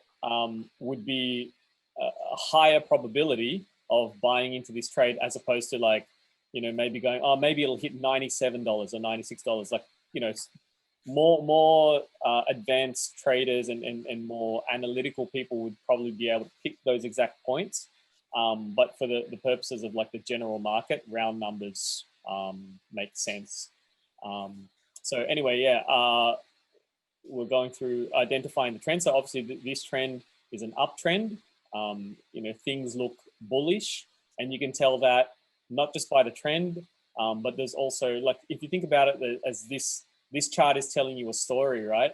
[SPEAKER 1] would be a higher probability of buying into this trade, as opposed to like maybe going, oh, maybe it'll hit $97 or $96, like more advanced traders and more analytical people would probably be able to pick those exact points. But for the purposes of like the general market, round numbers make sense. So anyway, we're going through identifying the trend. So obviously this trend is an uptrend. Things look bullish, and you can tell that not just by the trend, but there's also, like, if you think about it as this chart is telling you a story, right?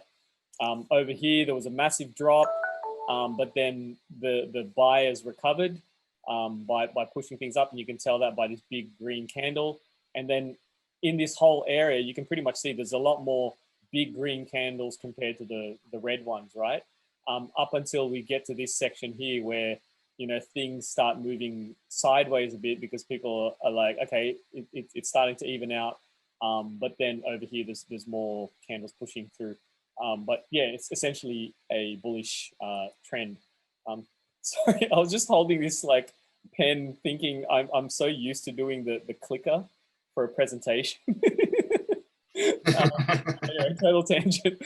[SPEAKER 1] Over here, there was a massive drop, but then the buyers recovered by pushing things up, and you can tell that by this big green candle. And then in this whole area, you can pretty much see there's a lot more big green candles compared to the red ones, right? Up until we get to this section here where things start moving sideways a bit because people are like, okay, it's starting to even out. But then over here, there's more candles pushing through. But yeah, it's essentially a bullish trend. Sorry, I was just holding this like pen, thinking I'm so used to doing the clicker for a presentation. Anyway, total tangent.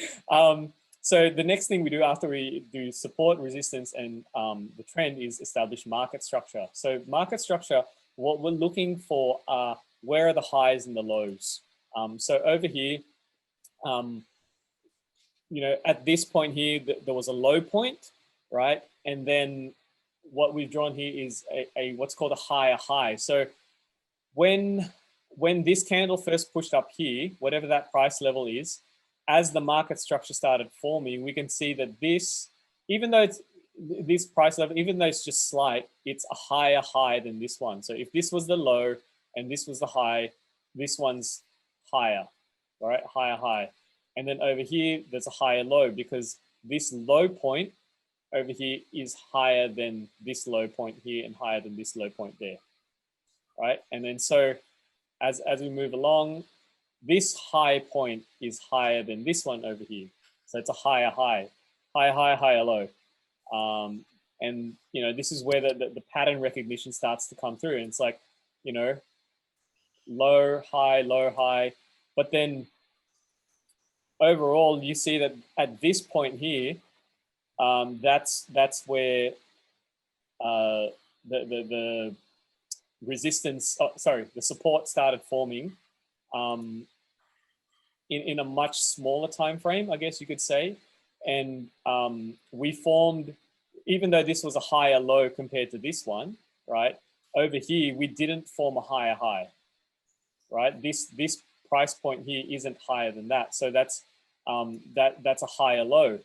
[SPEAKER 1] So the next thing we do after we do support, resistance, and the trend is establish market structure. So market structure, what we're looking for are where are the highs and the lows. So over here, at this point here, there was a low point, right? And then what we've drawn here is a what's called a higher high. So when this candle first pushed up here, whatever that price level is, as the market structure started forming, we can see that this, even though it's this price level, even though it's just slight, it's a higher high than this one. So if this was the low and this was the high, this one's higher, right? Higher high. And then over here, there's a higher low because this low point over here is higher than this low point here and higher than this low point there, right? And then so as we move along, this high point is higher than this one over here. So it's a higher high, higher low. And, this is where the pattern recognition starts to come through. And it's like, low, high. But then overall, you see that at this point here, that's where the resistance, the support started forming in a much smaller time frame, I guess you could say. And we formed, even though this was a higher low compared to this one, right? Over here, we didn't form a higher high, right? This price point here isn't higher than that. So that's a higher low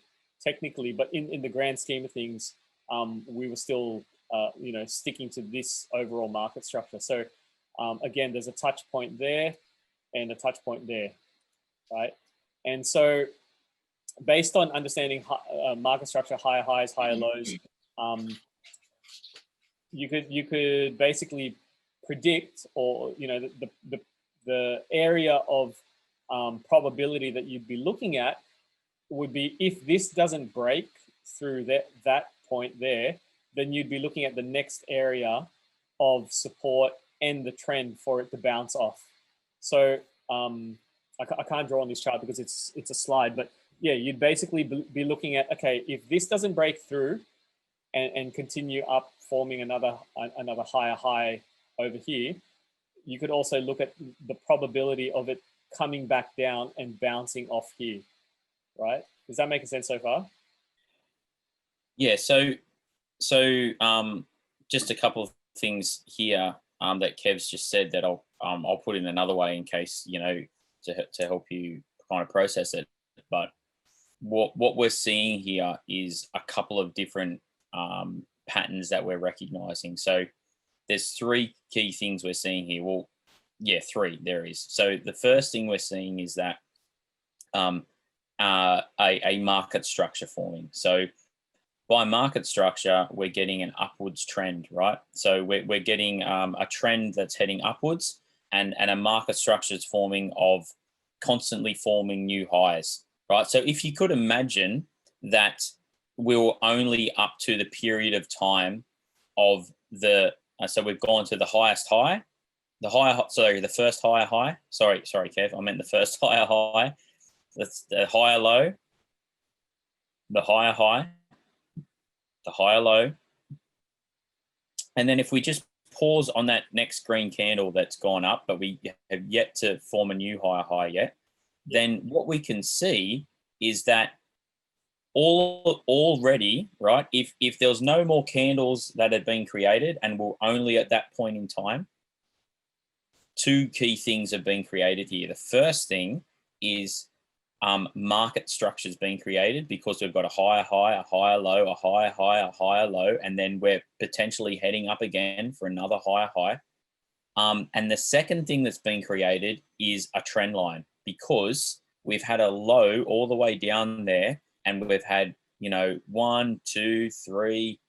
[SPEAKER 1] technically, but in the grand scheme of things, we were still sticking to this overall market structure. So again, there's a touch point there and a touch point there, right? And so based on understanding market structure, higher highs, higher lows, you could basically predict, or the area of probability that you'd be looking at would be, if this doesn't break through that point there, then you'd be looking at the next area of support and the trend for it to bounce off. So I can't draw on this chart because it's a slide, but yeah, you'd basically be looking at, okay, if this doesn't break through and continue up, forming another higher high over here, you could also look at the probability of it coming back down and bouncing off here, right? Does that make sense so far?
[SPEAKER 2] Yeah. So just a couple of things here that Kev's just said that I'll put in another way in case, to help you kind of process it. But what we're seeing here is a couple of different patterns that we're recognizing. So there's three key things we're seeing here. Well, yeah, three there is. So the first thing we're seeing is that a market structure forming. So by market structure, we're getting an upwards trend, right? So we're getting a trend that's heading upwards, and a market structure is forming of constantly forming new highs, right? So if you could imagine that we were only up to the period of time of so we've gone to the highest high, the first higher high. Sorry, Kev, I meant the first higher high. That's the higher low, the higher high, the higher low. And then if we just pause on that next green candle that's gone up, but we have yet to form a new higher high yet, then what we can see is that already, right, if there was no more candles that had been created and we're only at that point in time, two key things have been created here. The first thing is market structures being created because we've got a higher high, a higher low, a higher high, a higher low, and then we're potentially heading up again for another higher high. And the second thing that's been created is a trend line, because we've had a low all the way down there, and we've had 1, 2, 3,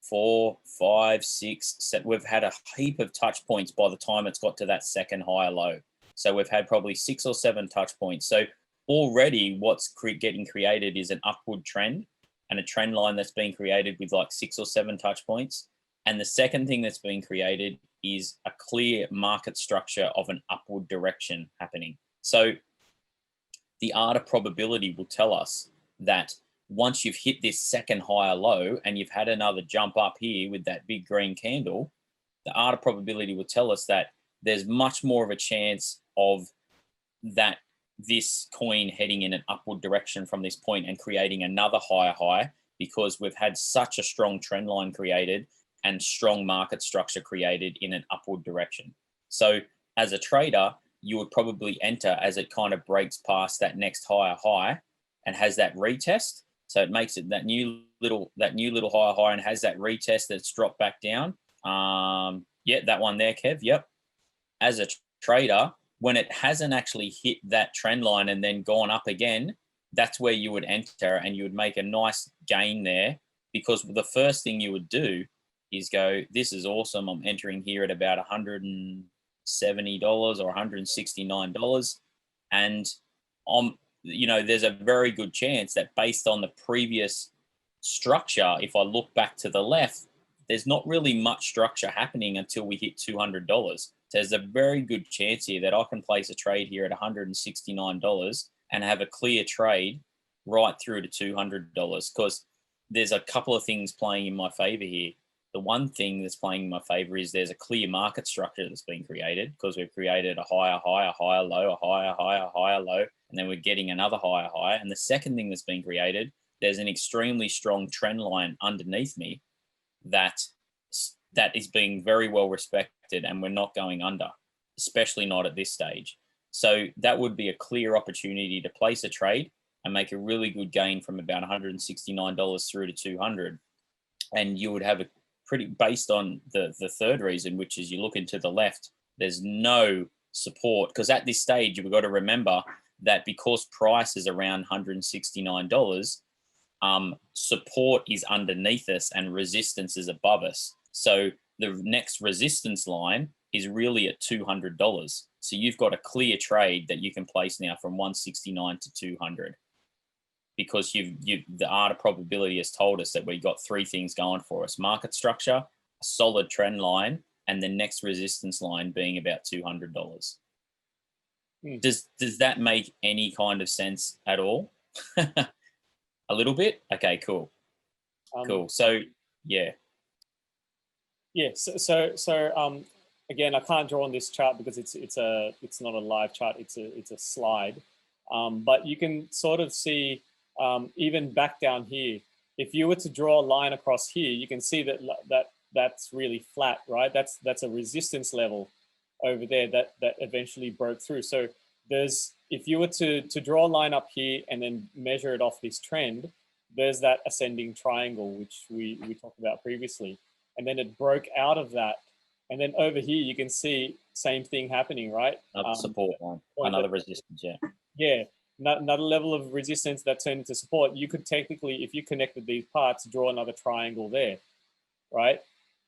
[SPEAKER 2] 4, 5, 6, 7. We've had a heap of touch points by the time it's got to that second higher low. So we've had probably 6 or 7 touch points. So already what's getting created is an upward trend and a trend line that's being created with like 6 or 7 touch points. And the second thing that's being created is a clear market structure of an upward direction happening. So the art of probability will tell us that once you've hit this second higher low and you've had another jump up here with that big green candle, the art of probability will tell us that there's much more of a chance of that this coin heading in an upward direction from this point and creating another higher high, because we've had such a strong trend line created and strong market structure created in an upward direction. So as a trader, you would probably enter as it kind of breaks past that next higher high and has that retest. So it makes it that new little higher high and has that retest that's dropped back down. Yeah, that one there, Kev. Yep. As a trader, when it hasn't actually hit that trend line and then gone up again, that's where you would enter and you would make a nice gain there, because the first thing you would do is go, this is awesome. I'm entering here at about $170 or $169. And there's a very good chance that based on the previous structure, if I look back to the left, there's not really much structure happening until we hit $200. So there's a very good chance here that I can place a trade here at $169 and have a clear trade right through to $200, because there's a couple of things playing in my favor here. The one thing that's playing in my favor is there's a clear market structure that's been created, because we've created a higher high, a higher low, a higher high, a higher low, and then we're getting another higher high. And the second thing that's been created, there's an extremely strong trend line underneath me that is being very well respected, and we're not going under, especially not at this stage. So that would be a clear opportunity to place a trade and make a really good gain from about $169 through to 200. And you would have a pretty, based on the third reason, which is you look into the left, there's no support, because at this stage you've got to remember that because price is around $169, support is underneath us and resistance is above us. So the next resistance line is really at $200. So you've got a clear trade that you can place now from 169 to 200, because the art of probability has told us that we've got 3 things going for us: market structure, a solid trend line, and the next resistance line being about $200. Does that make any kind of sense at all? A little bit? Okay, cool. Cool. So, yeah.
[SPEAKER 1] Yeah. So again, I can't draw on this chart because it's not a live chart. It's a slide. But you can sort of see even back down here. If you were to draw a line across here, you can see that's really flat, right? That's a resistance level over there that eventually broke through. So if you were to draw a line up here and then measure it off this trend, there's that ascending triangle, which we talked about previously. And then it broke out of that. And then over here, you can see same thing happening, right?
[SPEAKER 2] Another support line, another resistance, yeah.
[SPEAKER 1] Yeah, another level of resistance that turned into support. You could technically, if you connected these parts, draw another triangle there, right?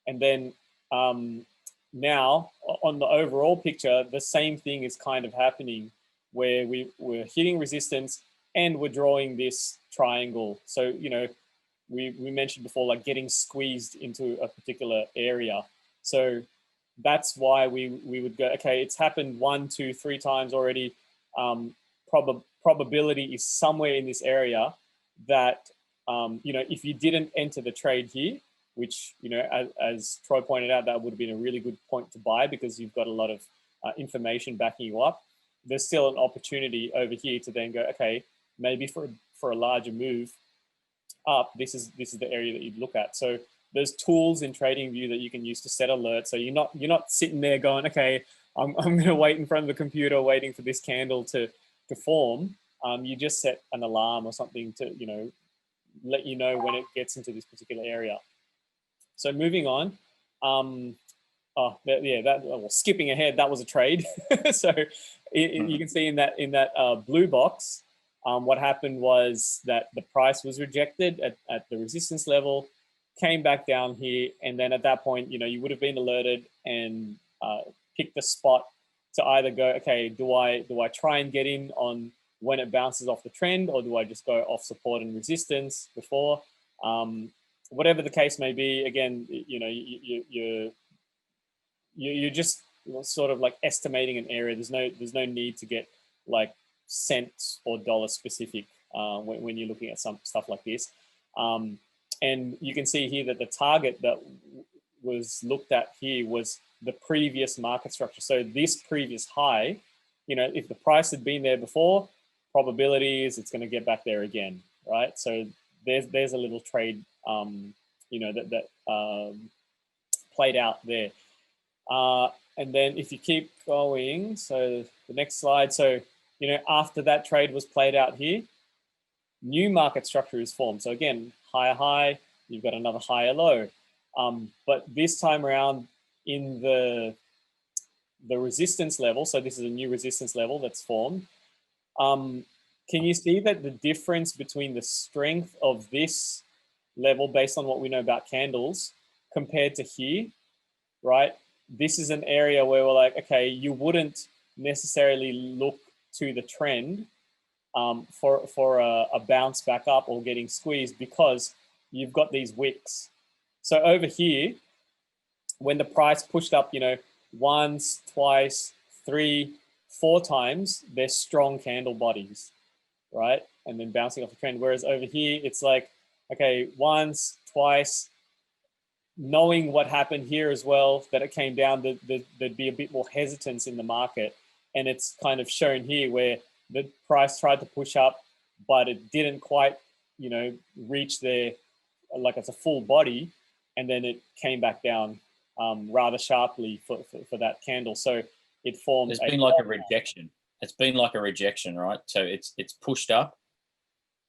[SPEAKER 1] And then now on the overall picture, the same thing is kind of happening, where we're hitting resistance and we're drawing this triangle. So, we mentioned before, like getting squeezed into a particular area. So that's why we would go, okay, it's happened 1, 2, 3 times already. Probability is somewhere in this area that, if you didn't enter the trade here, which, as Troy pointed out, that would have been a really good point to buy because you've got a lot of information backing you up. There's still an opportunity over here to then go, okay, maybe for a larger move up, this is the area that you'd look at. So there's tools in TradingView that you can use to set alerts. So you're not sitting there going, okay, I'm going to wait in front of the computer waiting for this candle to form. You just set an alarm or something to let you know when it gets into this particular area. So moving on. Skipping ahead, that was a trade. So you can see in that blue box, what happened was that the price was rejected at the resistance level. came back down here, and then at that point, you would have been alerted and picked the spot to either go, okay, do I try and get in on when it bounces off the trend, or do I just go off support and resistance before? Whatever the case may be, again, you're just sort of like estimating an area. There's no need to get like cents or dollar specific when you're looking at some stuff like this. And you can see here that the target that was looked at here was the previous market structure. So this previous high, if the price had been there before, probability is it's going to get back there again, right? So there's a little trade, that played out there. And then if you keep going, so the next slide. So, after that trade was played out here, new market structure is formed. So again, higher high, you've got another higher low. But this time around in the resistance level, so this is a new resistance level that's formed. Can you see that the difference between the strength of this level based on what we know about candles compared to here, right? This is an area where we're like, okay, you wouldn't necessarily look to the trend for a bounce back up or getting squeezed, because you've got these wicks. So over here, when the price pushed up, once, twice, 3, 4 times, they're strong candle bodies, right? And then bouncing off the trend. Whereas over here, it's like, okay, once, twice, knowing what happened here as well, that it came down, there'd be a bit more hesitance in the market. And it's kind of shown here where the price tried to push up, but it didn't quite, reach there, like it's a full body. And then it came back down rather sharply for that candle. So it formed.
[SPEAKER 2] It's been like a rejection. It's been like a rejection, right? So it's pushed up,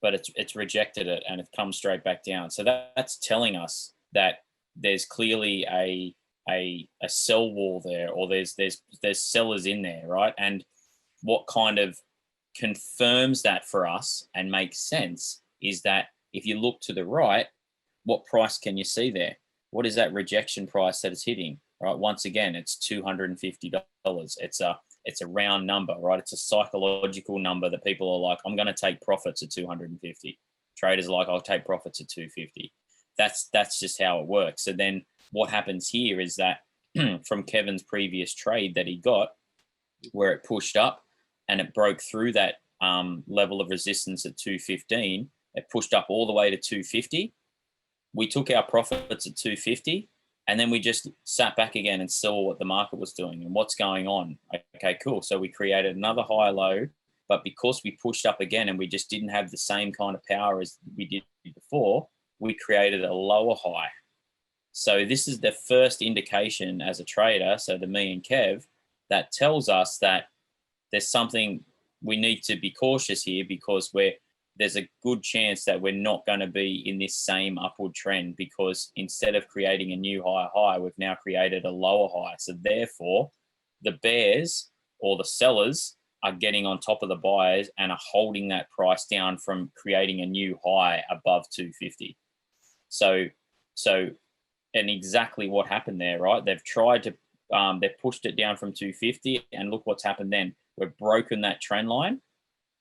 [SPEAKER 2] but it's rejected it, and it comes straight back down. So that's telling us that there's clearly a sell wall there, or there's sellers in there, right? And what kind of confirms that for us and makes sense is that if you look to the right, what price can you see there? What is that rejection price that it's hitting? Right. Once again, it's $250. It's a round number, right? It's a psychological number that people are like, I'm going to take profits at 250. Traders are like, I'll take profits at 250. That's just how it works. So then what happens here is that from Kevin's previous trade that he got, where it pushed up and it broke through that level of resistance at 215, it pushed up all the way to 250. We took our profits at 250, and then we just sat back again and saw what the market was doing and what's going on. Okay, cool. So we created another high low, but because we pushed up again and we just didn't have the same kind of power as we did before, we created a lower high. So this is the first indication as a trader, so the me and Kev, that tells us that there's something we need to be cautious here, because there's a good chance that we're not going to be in this same upward trend, because instead of creating a new higher high, we've now created a lower high. So therefore, the bears or the sellers are getting on top of the buyers and are holding that price down from creating a new high above 250. So and exactly what happened there, right? They've tried to, they've pushed it down from 250, and look what's happened then. We've broken that trend line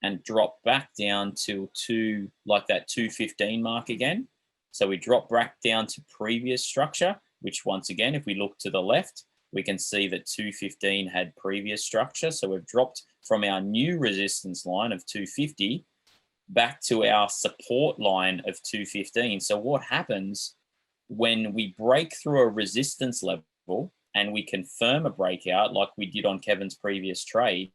[SPEAKER 2] and drop back down to that 215 mark again. So we drop back down to previous structure, which once again, if we look to the left, we can see that 215 had previous structure. So we've dropped from our new resistance line of 250 back to our support line of 215. So what happens when we break through a resistance level and we confirm a breakout like we did on Kevin's previous trade?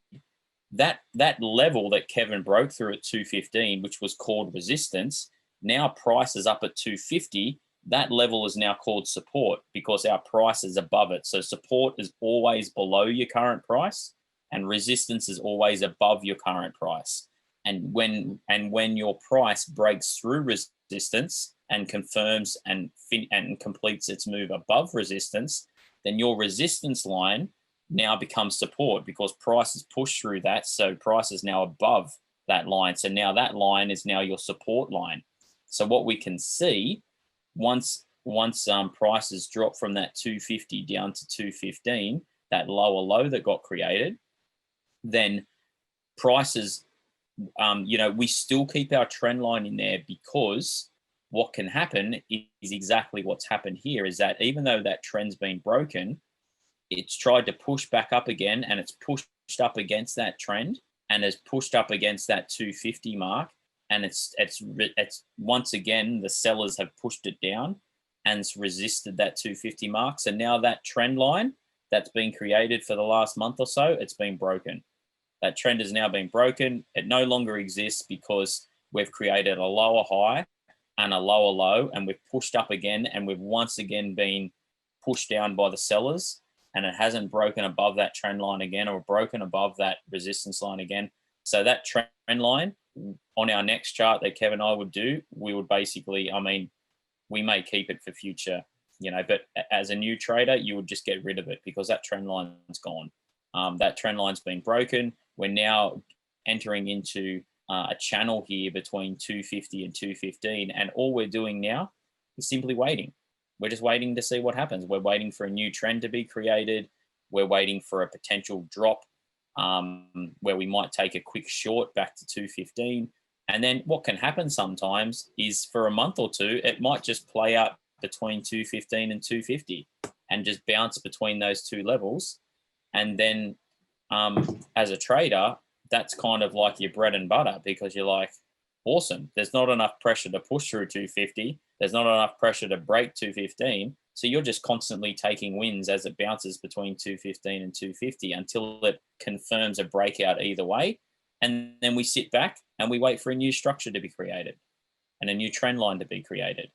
[SPEAKER 2] That level that Kevin broke through at 215, which was called resistance, now price is up at 250. That level is now called support because our price is above it. So support is always below your current price, and resistance is always above your current price. And when your price breaks through resistance and confirms and completes its move above resistance, then your resistance line now becomes support because price is pushed through that. So price is now above that line. So now that line is now your support line. So what we can see, once prices drop from that 250 down to 215, that lower low that got created, then prices, we still keep our trend line in there, because what can happen is exactly what's happened here, is that even though that trend's been broken, it's tried to push back up again, and it's pushed up against that trend and has pushed up against that 250 mark. And it's once again, the sellers have pushed it down and it's resisted that 250 mark. So now that trend line that's been created for the last month or so, it's been broken. That trend has now been broken. It no longer exists because we've created a lower high and a lower low, and we've pushed up again, and we've once again been pushed down by the sellers, and it hasn't broken above that trend line again, or broken above that resistance line again. So that trend line on our next chart that Kevin and I would do, we would basically, we may keep it for future, but as a new trader, you would just get rid of it because that trend line's gone. That trend line's been broken. We're now entering into a channel here between 250 and 215. And all we're doing now is simply waiting. We're just waiting to see what happens. We're waiting for a new trend to be created. We're waiting for a potential drop where we might take a quick short back to 215. And then what can happen sometimes is for a month or two, it might just play out between 215 and 250 and just bounce between those two levels. And then as a trader, that's kind of like your bread and butter, because you're like, awesome, there's not enough pressure to push through 250. There's not enough pressure to break 215. So you're just constantly taking wins as it bounces between 215 and 250 until it confirms a breakout either way. And then we sit back and we wait for a new structure to be created and a new trend line to be created.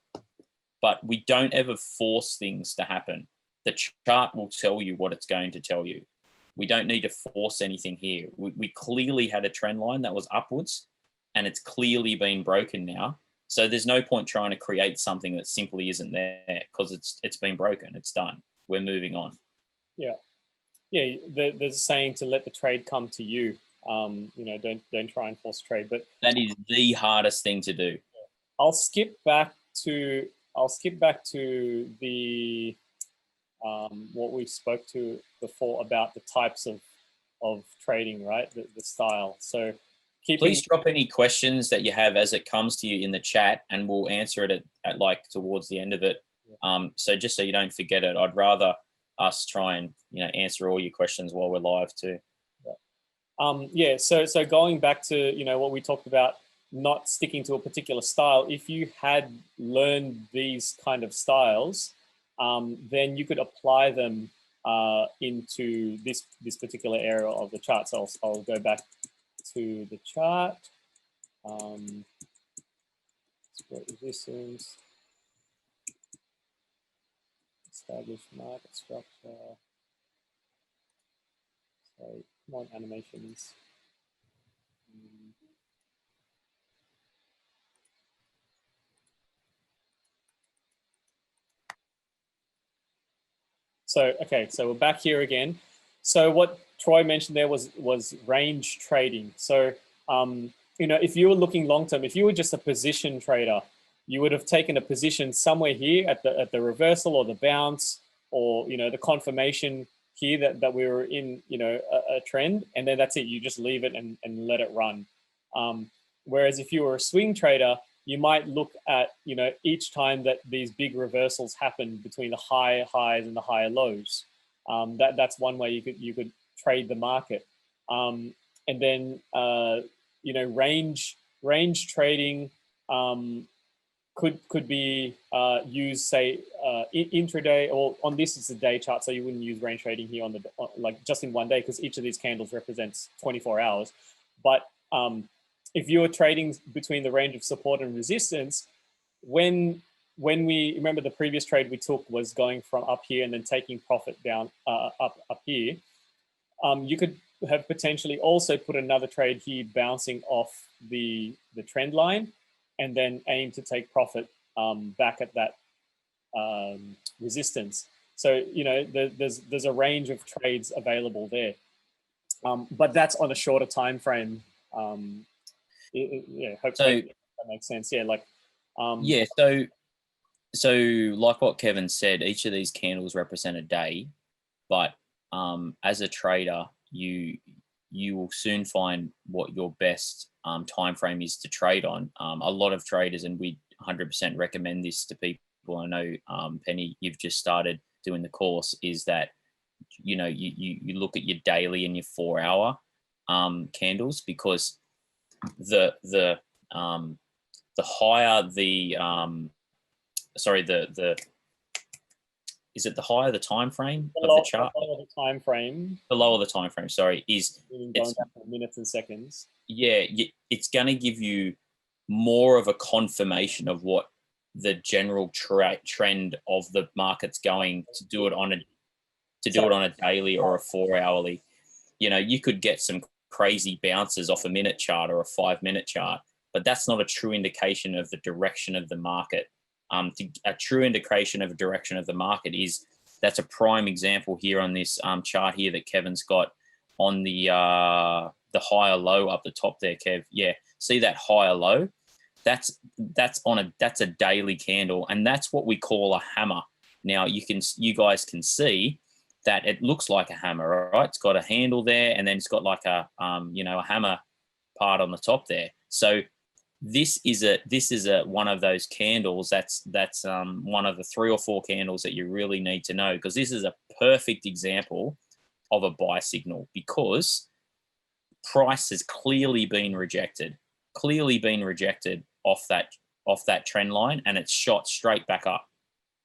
[SPEAKER 2] But we don't ever force things to happen. The chart will tell you what it's going to tell you. We don't need to force anything here. We clearly had a trend line that was upwards, and it's clearly been broken now. So there's no point trying to create something that simply isn't there, because it's been broken. It's done. We're moving on.
[SPEAKER 1] Yeah. There's a saying to let the trade come to you. Don't try and force trade. But
[SPEAKER 2] that is the hardest thing to do.
[SPEAKER 1] I'll skip back to the what we spoke to before about the types of trading, right? The style. So
[SPEAKER 2] please drop any questions that you have as it comes to you in the chat, and we'll answer it at like towards the end of it. So just so you don't forget it, I'd rather us try and answer all your questions while we're live too.
[SPEAKER 1] So going back to what we talked about, not sticking to a particular style. If you had learned these kind of styles, then you could apply them into this particular area of the chart. So I'll go back to the chart. Support resistance, established market structure. Sorry, come on, animations. So we're back here again. So what Troy mentioned there was range trading. So if you were looking long term, if you were just a position trader, you would have taken a position somewhere here at the reversal or the bounce, or the confirmation here that we were in a trend, and then that's it. You just leave it and let it run. Whereas if you were a swing trader, you might look at each time that these big reversals happen between the high highs and the higher lows. That's one way you could trade the market. And then range trading could be used, say, intraday, or on this is a day chart, so you wouldn't use range trading here on like just in one day, because each of these candles represents 24 hours. But if you're trading between the range of support and resistance, when we remember the previous trade we took was going from up here and then taking profit down up here, you could have potentially also put another trade here bouncing off the trend line, and then aim to take profit back at that resistance. So there's a range of trades available there, but that's on a shorter time frame. Hopefully that makes sense. So
[SPEAKER 2] So like what Kevin said, each of these candles represent a day, but as a trader, you will soon find what your best time frame is to trade on. A lot of traders, and we 100% recommend this to people. I know, Penny, you've just started doing the course, is that you look at your daily and your 4-hour candles, because the higher the is it the higher the time frame of the chart?
[SPEAKER 1] The lower the time frame.
[SPEAKER 2] The lower the time frame, sorry, is
[SPEAKER 1] Going down to minutes and seconds.
[SPEAKER 2] Yeah, it's going to give you more of a confirmation of what the general trend of the market's going. To do it on a daily or a 4-hourly. You could get some crazy bounces off a minute chart or a 5-minute chart, but that's not a true indication of the direction of the market. A true indication of a direction of the market that's a prime example here on this chart here that Kevin's got on the higher low up the top there, Kev. Yeah, see that higher low? That's a daily candle, and that's what we call a hammer. Now you guys can see that it looks like a hammer, right? It's got a handle there, and then it's got like a hammer part on the top there. So this is one of those candles that's one of the 3 or 4 candles that you really need to know, because this is a perfect example of a buy signal, because price has clearly been rejected off that trend line, and it's shot straight back up.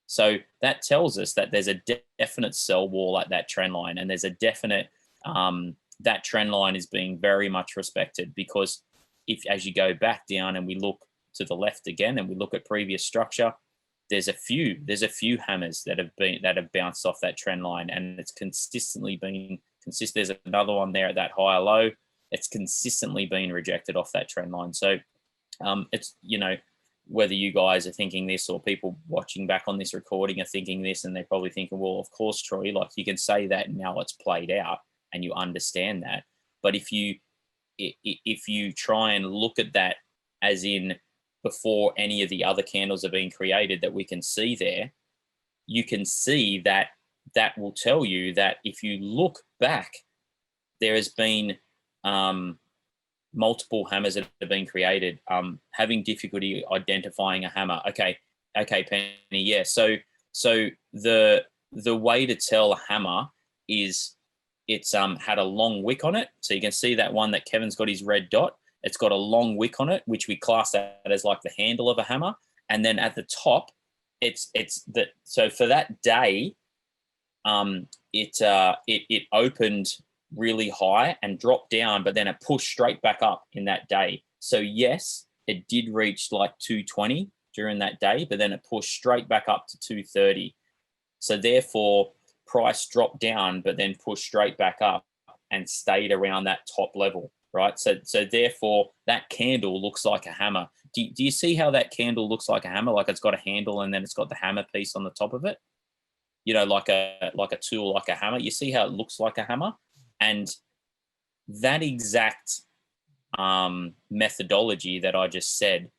[SPEAKER 2] So that tells us that there's a definite sell wall at that trend line, and there's a definite that trend line is being very much respected, because as you go back down and we look to the left again and we look at previous structure, there's a few hammers that have bounced off that trend line, and it's consistently been There's another one there at that higher low. It's consistently been rejected off that trend line. So it's whether you guys are thinking this or people watching back on this recording are thinking this, and they're probably thinking, well, of course, Troy, like you can say that now it's played out and you understand that. But if you try and look at that as in before any of the other candles are being created that we can see there, you can see that will tell you that if you look back, there has been multiple hammers that have been created. Having difficulty identifying a hammer. Okay, Penny. Yeah. So the way to tell a hammer is it's had a long wick on it. So you can see that one that Kevin's got his red dot. It's got a long wick on it, which we class that as like the handle of a hammer. And then at the top, so for that day, it opened really high and dropped down, but then it pushed straight back up in that day. So yes, it did reach like 220 during that day, but then it pushed straight back up to 230. So therefore, price dropped down, but then pushed straight back up and stayed around that top level, right? So therefore, that candle looks like a hammer. Do you see how that candle looks like a hammer? Like it's got a handle and then it's got the hammer piece on the top of it. Like a tool, like a hammer. You see how it looks like a hammer? And that exact methodology that I just said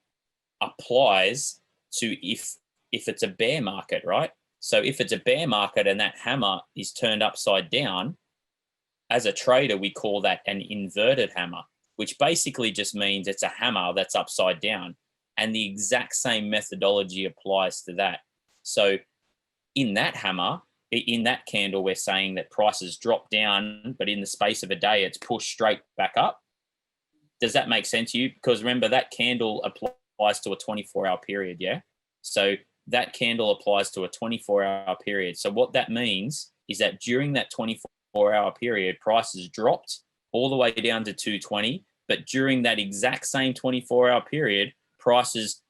[SPEAKER 2] applies to if it's a bear market, right? So if it's a bear market and that hammer is turned upside down, as a trader, we call that an inverted hammer, which basically just means it's a hammer that's upside down. And the exact same methodology applies to that. So in that hammer, in that candle, we're saying that prices drop down, but in the space of a day, it's pushed straight back up. Does that make sense to you? Because remember, that candle applies to a 24-hour period, yeah? So that candle applies to a 24-hour period. So what that means is that during that 24-hour period, prices dropped all the way down to 220, but during that exact same 24-hour period, prices,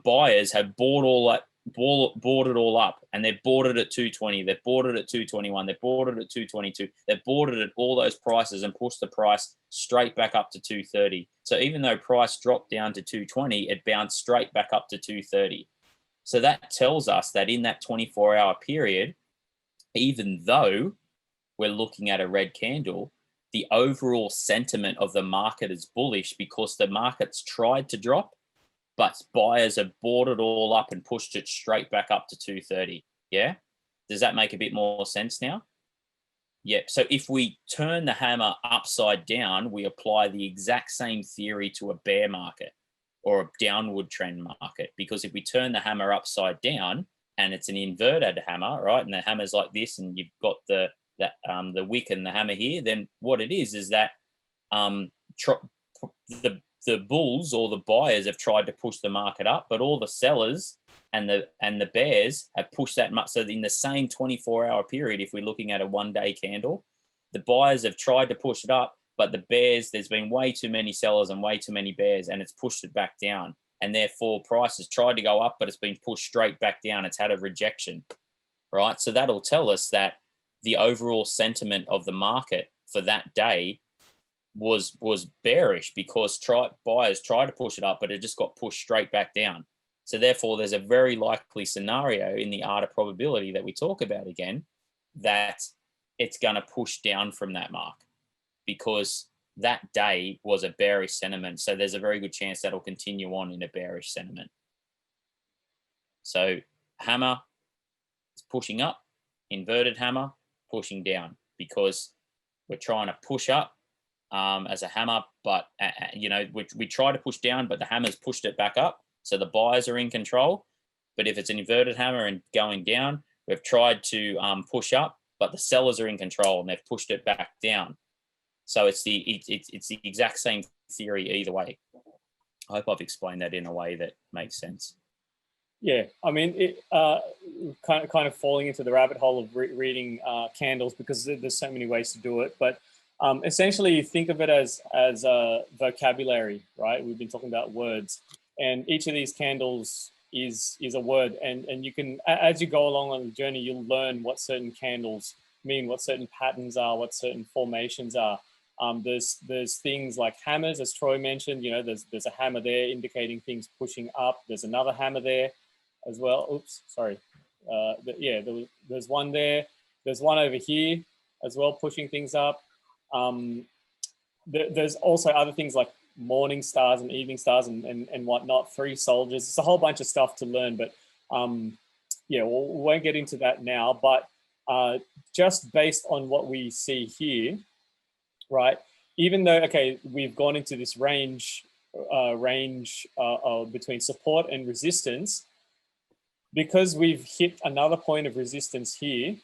[SPEAKER 2] buyers have bought it all up, and they've bought it at 220, they've bought it at 221, they've bought it at 222, they've bought it at all those prices and pushed the price straight back up to 230. So even though price dropped down to 220, it bounced straight back up to 230. So that tells us that in that 24-hour period, even though we're looking at a red candle, the overall sentiment of the market is bullish because the market's tried to drop, but buyers have bought it all up and pushed it straight back up to 230. Yeah. Does that make a bit more sense now? Yep. So if we turn the hammer upside down, we apply the exact same theory to a bear market or a downward trend market. Because if we turn the hammer upside down and it's an inverted hammer, right, and the hammer's like this, and you've got the wick and the hammer here, then what it is that the bulls or the buyers have tried to push the market up, but all the sellers and the bears have pushed that much. So in the same 24-hour period, if we're looking at a one-day candle, the buyers have tried to push it up, but the bears, there's been way too many sellers and way too many bears, and it's pushed it back down. And therefore, price has tried to go up, but it's been pushed straight back down. It's had a rejection, right? So that'll tell us that the overall sentiment of the market for that day was bearish, because buyers tried to push it up, but it just got pushed straight back down. So therefore, there's a very likely scenario in the art of probability that we talk about again, that it's going to push down from that mark, because that day was a bearish sentiment. So there's a very good chance that'll continue on in a bearish sentiment. So hammer is pushing up, inverted hammer pushing down, because we're trying to push up as a hammer, but we try to push down, but the hammer's pushed it back up. So the buyers are in control. But if it's an inverted hammer and going down, we've tried to push up, but the sellers are in control and they've pushed it back down. So it's the exact same theory either way. I hope I've explained that in a way that makes sense.
[SPEAKER 1] Yeah, I mean, it kind of falling into the rabbit hole of reading candles, because there's so many ways to do it. But essentially, think of it as a vocabulary, right? We've been talking about words, and each of these candles is a word, and you can, as you go along on the journey, you'll learn what certain candles mean, what certain patterns are, what certain formations are. There's things like hammers, as Troy mentioned. There's a hammer there indicating things pushing up. There's another hammer there as well. Oops, sorry. There's one there. There's one over here as well, pushing things up. There's also other things like morning stars and evening stars and whatnot, three soldiers. It's a whole bunch of stuff to learn, but we won't get into that now. But just based on what we see here, right, even though, okay, we've gone into this range between support and resistance, because we've hit another point of resistance here,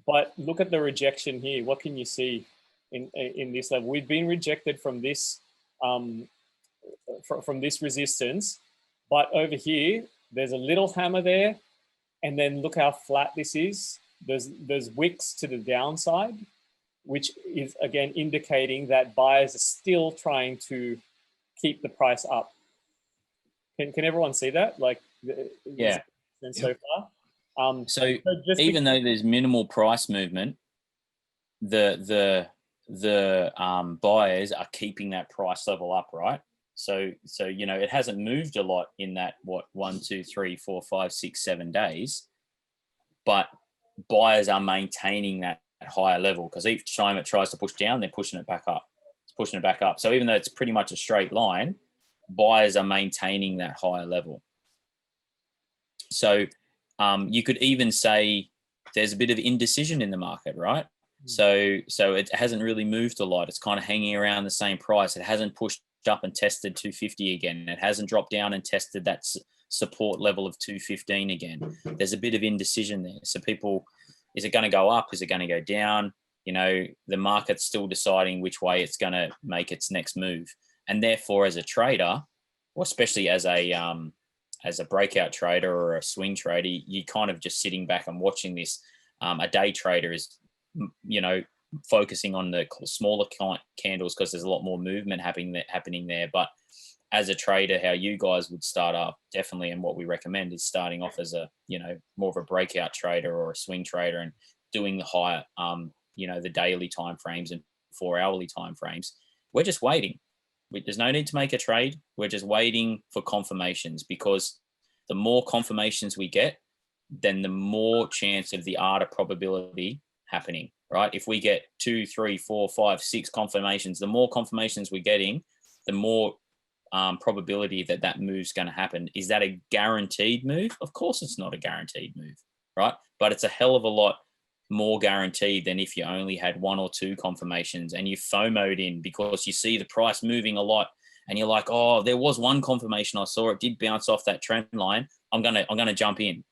[SPEAKER 1] but look at the rejection here. What can you see in this level? We've been rejected from this from this resistance, but over here there's a little hammer there, and then look how flat this is. There's wicks to the downside, which is again indicating that buyers are still trying to keep the price up. Can everyone see that? Like,
[SPEAKER 2] yeah.
[SPEAKER 1] So far.
[SPEAKER 2] So even though there's minimal price movement, the buyers are keeping that price level up, right? So it hasn't moved a lot in that 1, 2, 3, 4, 5, 6, 7 days, but buyers are maintaining that higher level, because each time it tries to push down, they're pushing it back up. It's pushing it back up. So even though it's pretty much a straight line, buyers are maintaining that higher level. So you could even say there's a bit of indecision in the market, right? So it hasn't really moved a lot. It's kind of hanging around the same price. It hasn't pushed up and tested 250 again. It hasn't dropped down and tested that support level of 215 again. There's a bit of indecision there. So people, is it going to go up? Is it going to go down? The market's still deciding which way it's going to make its next move. And therefore, as a trader, or especially as a breakout trader or a swing trader, you kind of just sitting back and watching this. A day trader is, focusing on the smaller candles, because there's a lot more movement happening there. But as a trader, how you guys would start up, definitely, and what we recommend is starting off as a, more of a breakout trader or a swing trader, and doing the higher, the daily time frames and 4-hourly time frames. We're just waiting. There's no need to make a trade. We're just waiting for confirmations, because the more confirmations we get, then the more chance of the art of probability happening, right? If we get 2, 3, 4, 5, 6 confirmations, the more confirmations we're getting, the more probability that that move's going to happen. Is that a guaranteed move? Of course it's not a guaranteed move, right? But it's a hell of a lot more guaranteed than if you only had one or two confirmations and you FOMO'd in because you see the price moving a lot and you're like, oh, there was one confirmation I saw, it did bounce off that trend line, I'm gonna jump in.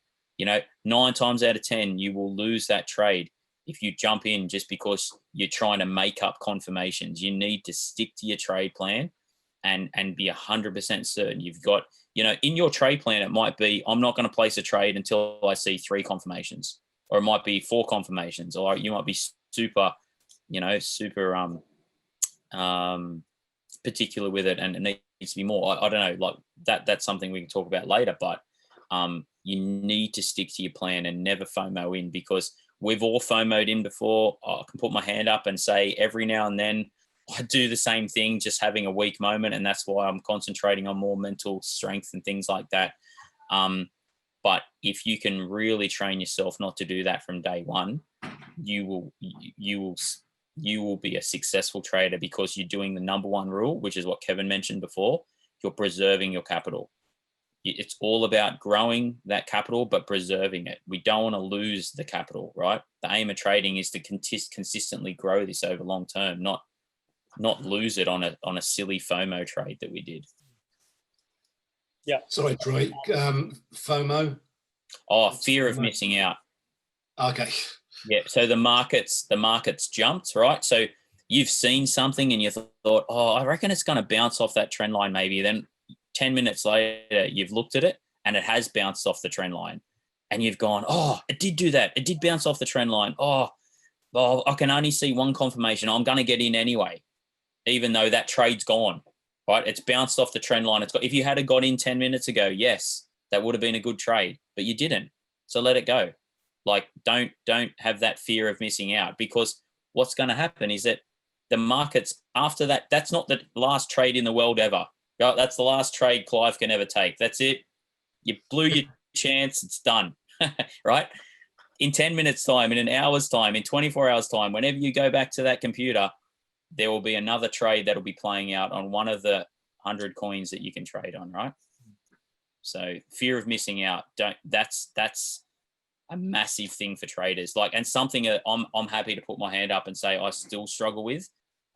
[SPEAKER 2] 9 times out of 10 you will lose that trade if you jump in just because you're trying to make up confirmations. You need to stick to your trade plan and be 100% certain. You've got, in your trade plan, it might be, I'm not going to place a trade until I see 3 confirmations, or it might be 4 confirmations, or you might be super particular with it, and it needs to be more. I don't know, like that's something we can talk about later, but you need to stick to your plan and never FOMO in, because we've all FOMO'd in before. I can put my hand up and say every now and then I do the same thing, just having a weak moment, and that's why I'm concentrating on more mental strength and things like that. But if you can really train yourself not to do that from day one, you will be a successful trader, because you're doing the number one rule, which is what Kevin mentioned before. You're preserving your capital. It's all about growing that capital, but preserving it. We don't want to lose the capital, right? The aim of trading is to consistently grow this over long term, not lose it on a silly FOMO trade that we did.
[SPEAKER 1] Yeah.
[SPEAKER 4] Sorry, Troy. FOMO?
[SPEAKER 2] Oh, fear of missing out.
[SPEAKER 4] Okay.
[SPEAKER 2] Yeah. So the markets jumped, right? So you've seen something and you thought, oh, I reckon it's going to bounce off that trend line maybe. Then 10 minutes later, you've looked at it and it has bounced off the trend line. And you've gone, oh, it did do that. It did bounce off the trend line. Oh, I can only see one confirmation. I'm going to get in anyway, even though that trade's gone, right? It's bounced off the trend line. If you had got in 10 minutes ago, yes, that would have been a good trade, but you didn't. So let it go. Like, don't have that fear of missing out, because what's going to happen is that the markets after that, that's not the last trade in the world ever. Right? That's the last trade Clive can ever take. That's it. You blew your chance. It's done, right? In 10 minutes time, in an hour's time, in 24 hours time, whenever you go back to that computer, there will be another trade that'll be playing out on one of the 100 coins that you can trade on, right? So fear of missing out, that's a massive thing for traders. Like, and something that I'm happy to put my hand up and say I still struggle with,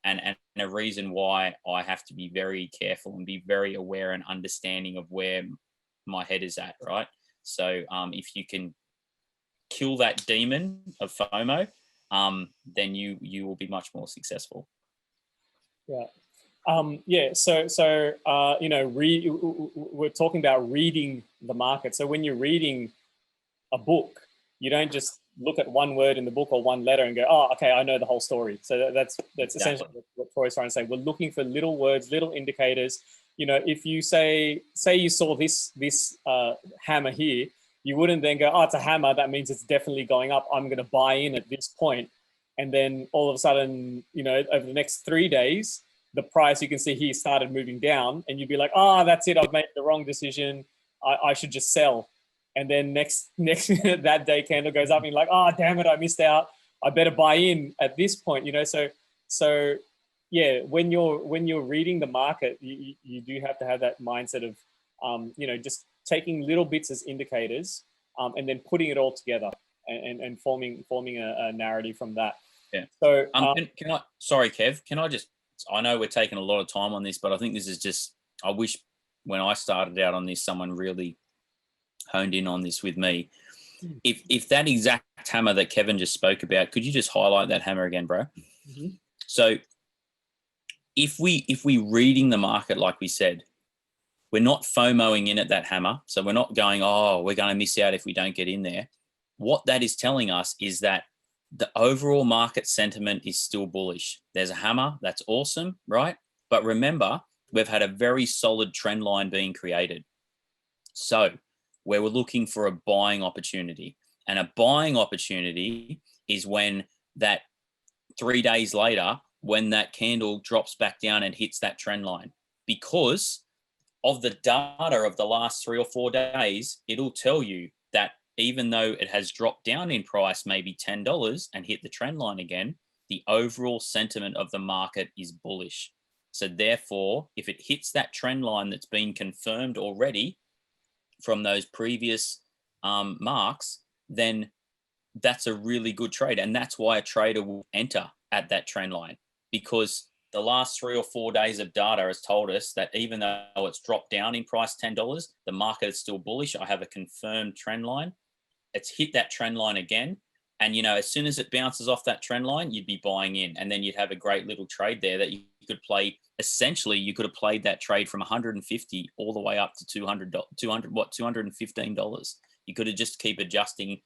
[SPEAKER 2] and a reason why I have to be very careful and be very aware and understanding of where my head is at, right? So if you can kill that demon of FOMO, then you will be much more successful.
[SPEAKER 1] Yeah. So we're talking about reading the market. So when you're reading a book, you don't just look at one word in the book or one letter and go, oh, okay, I know the whole story. So that's exactly essentially what Troy's trying to say. We're looking for little words, little indicators. If you say you saw this hammer here, you wouldn't then go, oh, it's a hammer, that means it's definitely going up, I'm going to buy in at this point. And then all of a sudden, over the next 3 days, the price you can see here started moving down, and you'd be like, oh, that's it, I've made the wrong decision, I should just sell. And then next that day candle goes up and you're like, oh, damn it, I missed out, I better buy in at this point. So yeah, when you're reading the market, you do have to have that mindset of just taking little bits as indicators, and then putting it all together and forming a narrative from that.
[SPEAKER 2] Yeah.
[SPEAKER 1] So
[SPEAKER 2] can I, sorry, Kev, I know we're taking a lot of time on this, but I think this is just, I wish when I started out on this, someone really honed in on this with me. If that exact hammer that Kevin just spoke about, could you just highlight that hammer again, bro?
[SPEAKER 1] Mm-hmm.
[SPEAKER 2] So if we reading the market, like we said, we're not FOMOing in at that hammer. So we're not going, oh, we're going to miss out if we don't get in there. What that is telling us is that the overall market sentiment is still bullish. There's a hammer, that's awesome, right? But remember, we've had a very solid trend line being created. So where we're looking for a buying opportunity, and a buying opportunity is when that 3 days later, when that candle drops back down and hits that trend line, because of the data of the last 3 or 4 days, it'll tell you that even though it has dropped down in price, maybe $10 and hit the trend line again, the overall sentiment of the market is bullish. So therefore, if it hits that trend line that's been confirmed already from those previous marks, then that's a really good trade. And that's why a trader will enter at that trend line, because the last 3 or 4 days of data has told us that even though it's dropped down in price $10, the market is still bullish. I have a confirmed trend line. It's hit that trend line again. And, you know, as soon as it bounces off that trend line, you'd be buying in. And then you'd have a great little trade there that you could play. Essentially, you could have played that trade from 150 all the way up to $215. You could have just keep adjusting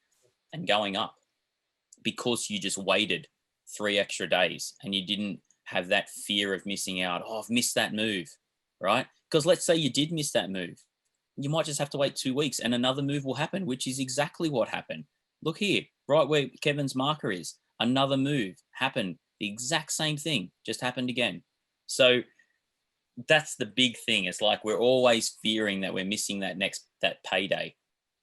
[SPEAKER 2] and going up, because you just waited 3 extra days and you didn't have that fear of missing out. Oh, I've missed that move, right? Because let's say you did miss that move. You might just have to wait 2 weeks and another move will happen, which is exactly what happened. Look here, right where Kevin's marker is. Another move happened. The exact same thing just happened again. So that's the big thing. It's like we're always fearing that we're missing that payday.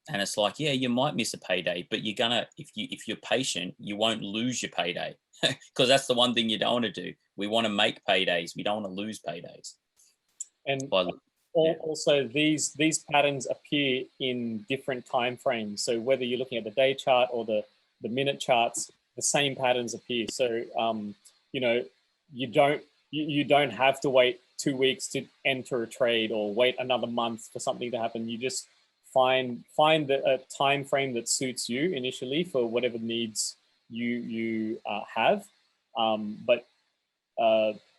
[SPEAKER 2] And it's like, yeah, you might miss a payday, but you're gonna, if you're patient, you won't lose your payday, because that's the one thing you don't want to do. We want to make paydays. We don't want to lose paydays.
[SPEAKER 1] And also these patterns appear in different time frames. So whether you're looking at the day chart or the minute charts, the same patterns appear. So you know, you don't have to wait 2 weeks to enter a trade or wait another month for something to happen. You just find a time frame that suits you initially for whatever needs you have. But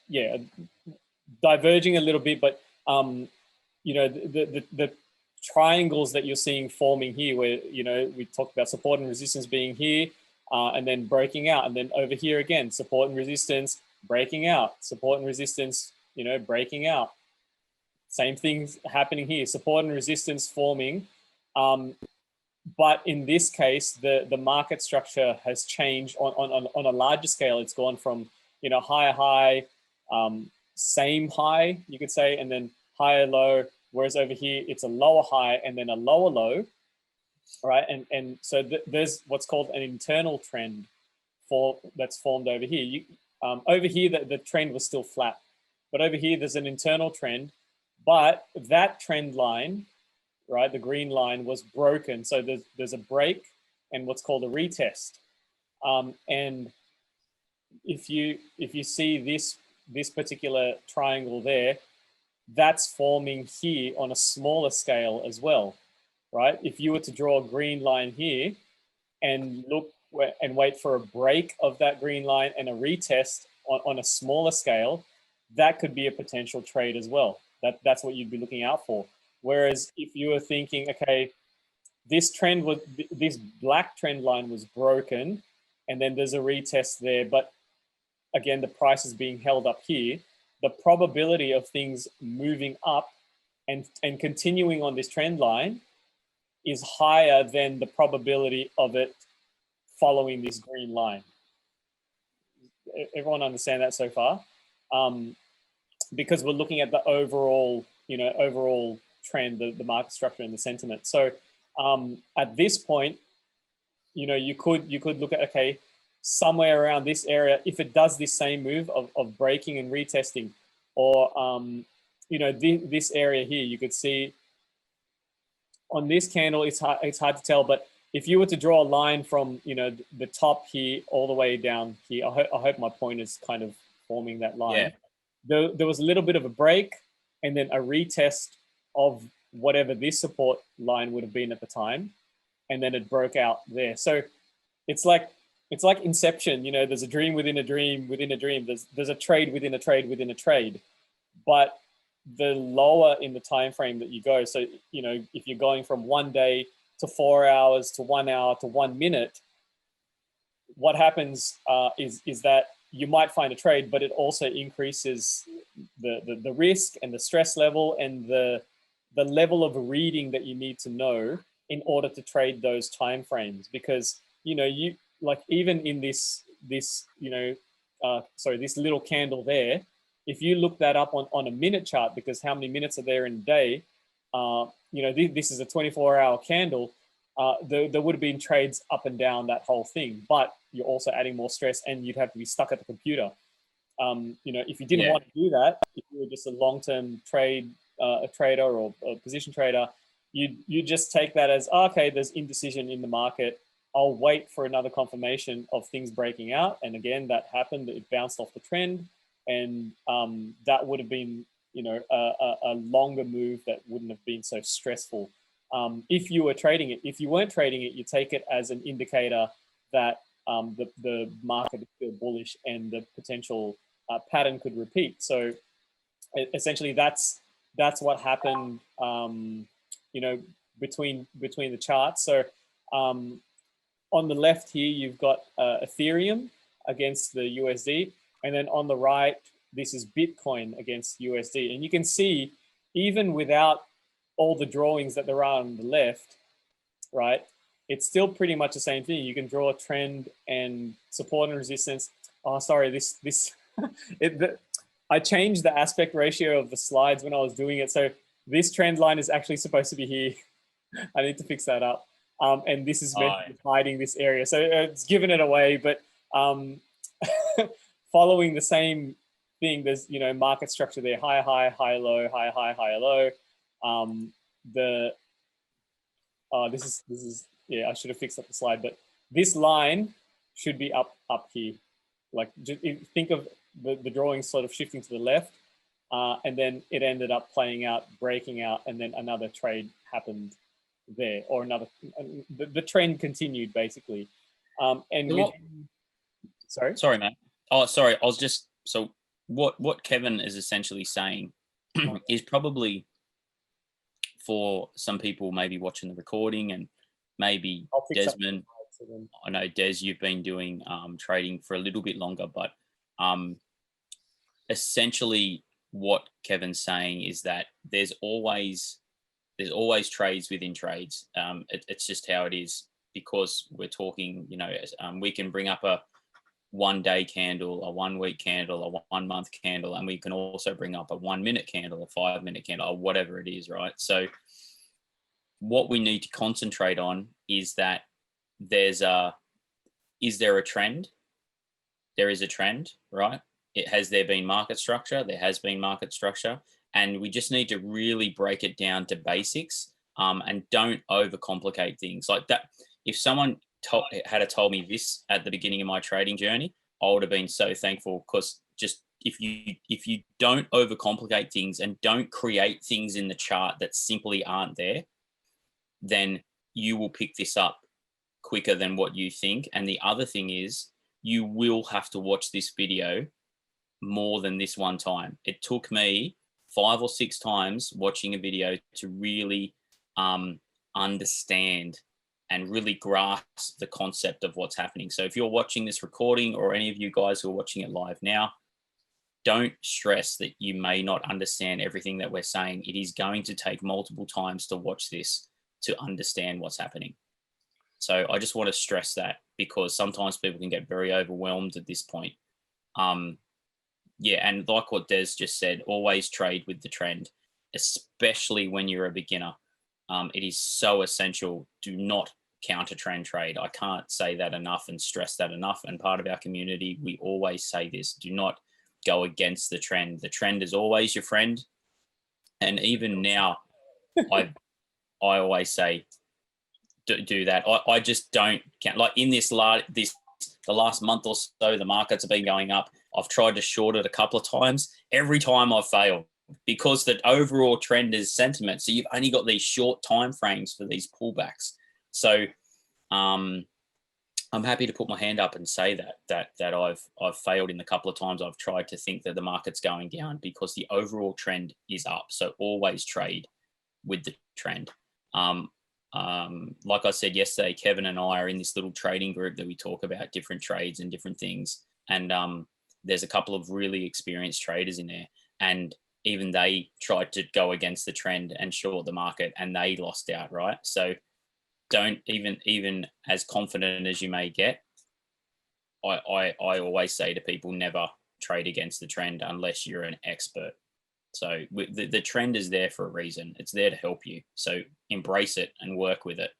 [SPEAKER 1] yeah, diverging a little bit, but you know, the triangles that you're seeing forming here, where, you know, we talked about support and resistance being here, and then breaking out, and then over here again, support and resistance, breaking out, support and resistance, you know, breaking out. Same things happening here, support and resistance forming. But in this case, the market structure has changed on a larger scale. It's gone from, you know, higher high, same high, you could say, and then higher low. Whereas over here, it's a lower high and then a lower low, right? And so there's what's called an internal trend that's formed over here. Over here, the trend was still flat, but over here, there's an internal trend. But that trend line, right, the green line, was broken. So there's a break and what's called a retest. And if you see this particular triangle there, that's forming here on a smaller scale as well, right? If you were to draw a green line here and look and wait for a break of that green line and a retest on a smaller scale, that could be a potential trade as well. That's what you'd be looking out for. Whereas if you were thinking, okay, this black trend line was broken, and then there's a retest there, but again, the price is being held up here, the probability of things moving up and continuing on this trend line is higher than the probability of it following this green line. Everyone understand that so far? Because we're looking at the overall, you know, overall trend, the market structure and the sentiment. So at this point, you know, you could look at, okay, somewhere around this area, if it does this same move of breaking and retesting, or you know, this area here, you could see on this candle, it's hard to tell, but if you were to draw a line from, you know, the top here all the way down here, I hope my point is kind of forming that line. Yeah. There was a little bit of a break and then a retest of whatever this support line would have been at the time, and then it broke out there. So it's like Inception, you know, there's a dream within a dream within a dream. There's a trade within a trade within a trade. But the lower in the time frame that you go, so, you know, if you're going from 1 day to 4 hours to 1 hour to 1 minute, what happens is that you might find a trade, but it also increases the risk and the stress level and the level of reading that you need to know in order to trade those time frames. Because, you know, you like, even in this you know, this little candle there, if you look that up on a minute chart, because how many minutes are there in a day, you know, this is a 24-hour candle, there would have been trades up and down that whole thing, but you're also adding more stress and you'd have to be stuck at the computer. if you didn't want to do that, if you were just a long-term a trader or a position trader, you just take that as, okay, there's indecision in the market. I'll wait for another confirmation of things breaking out. And again, that happened. It bounced off the trend, and that would have been, a longer move that wouldn't have been so stressful. If you were trading it. If you weren't trading it, you take it as an indicator that the market is still bullish and the potential pattern could repeat. So essentially, that's what happened. Between the charts. So on the left here, you've got Ethereum against the USD, and then on the right, this is Bitcoin against USD. And you can see, even without all the drawings that there are on the left, right, it's still pretty much the same thing. You can draw a trend and support and resistance. Oh, sorry, I changed the aspect ratio of the slides when I was doing it. So this trend line is actually supposed to be here. I need to fix that up. And this is meant to be hiding this area. So it's given it away, but following the same thing, there's, market structure there, high, high, high, low, high, high, high, low. This is, I should have fixed up the slide, but this line should be up here. Like, think of the drawing sort of shifting to the left, and then it ended up playing out, breaking out, and then another trade happened there, or the trend continued basically.
[SPEAKER 2] Sorry, man. Oh, sorry. I was just, so what Kevin is essentially saying is probably for some people maybe watching the recording, and maybe Desmond, I know Des, you've been doing trading for a little bit longer, but essentially what Kevin's saying is that there's always trades within trades. It's just how it is, because we're talking, we can bring up a 1 day candle, a 1 week candle, a 1 month candle, and we can also bring up a 1 minute candle, a 5 minute candle, or whatever it is, right? So what we need to concentrate on is that is there a trend? There is a trend, right? Has there been market structure? There has been market structure. And we just need to really break it down to basics, and don't overcomplicate things like that. If someone had told me this at the beginning of my trading journey, I would have been so thankful, because just if you don't overcomplicate things and don't create things in the chart that simply aren't there, then you will pick this up quicker than what you think. And the other thing is, you will have to watch this video more than this one time. It took me 5 or 6 times watching a video to really understand and really grasp the concept of what's happening. So if you're watching this recording, or any of you guys who are watching it live now, don't stress that you may not understand everything that we're saying. It is going to take multiple times to watch this to understand what's happening. So I just want to stress that, because sometimes people can get very overwhelmed at this point. And like what Des just said, always trade with the trend, especially when you're a beginner. It is so essential. Do not counter trend trade. I can't say that enough and stress that enough. And part of our community, we always say this: do not go against the trend. The trend is always your friend. And even now, I always say, do that. I just don't count. Like in the last month or so, the markets have been going up. I've tried to short it a couple of times. Every time I've failed, because the overall trend is sentiment. So you've only got these short time frames for these pullbacks. So I'm happy to put my hand up and say that I've failed in the couple of times I've tried to think that the market's going down, because the overall trend is up. So always trade with the trend. Like I said yesterday, Kevin and I are in this little trading group that we talk about different trades and different things. And there's a couple of really experienced traders in there, and even they tried to go against the trend and short the market, and they lost out, right? So don't, even as confident as you may get, I always say to people, never trade against the trend unless you're an expert. So the trend is there for a reason. It's there to help you. So embrace it and work with it.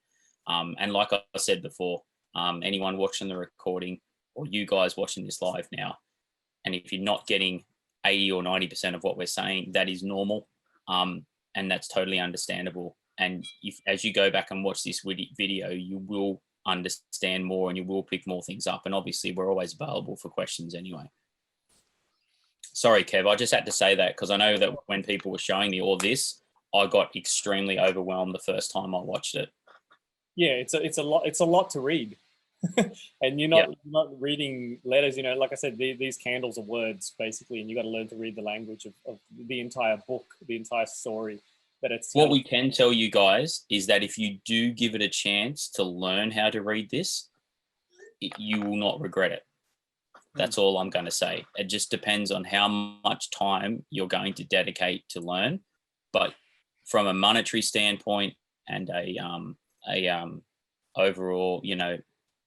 [SPEAKER 2] And like I said before, anyone watching the recording, or you guys watching this live now, And if you're not getting 80 or 90% of what we're saying, that is normal. And that's totally understandable. And if, as you go back and watch this video, you will understand more and you will pick more things up. And obviously we're always available for questions anyway. Sorry, Kev, I just had to say that because I know that when people were showing me all this, I got extremely overwhelmed the first time I watched it.
[SPEAKER 1] Yeah, it's a lot to read. And you're not reading letters, you know, like I said, these candles are words basically, and you got to learn to read the language of the entire book, the entire story that it's
[SPEAKER 2] what we can tell you guys is that if you do give it a chance to learn how to read this, you will not regret it. That's all I'm going to say. It just depends on how much time you're going to dedicate to learn. But from a monetary standpoint and a overall, you know,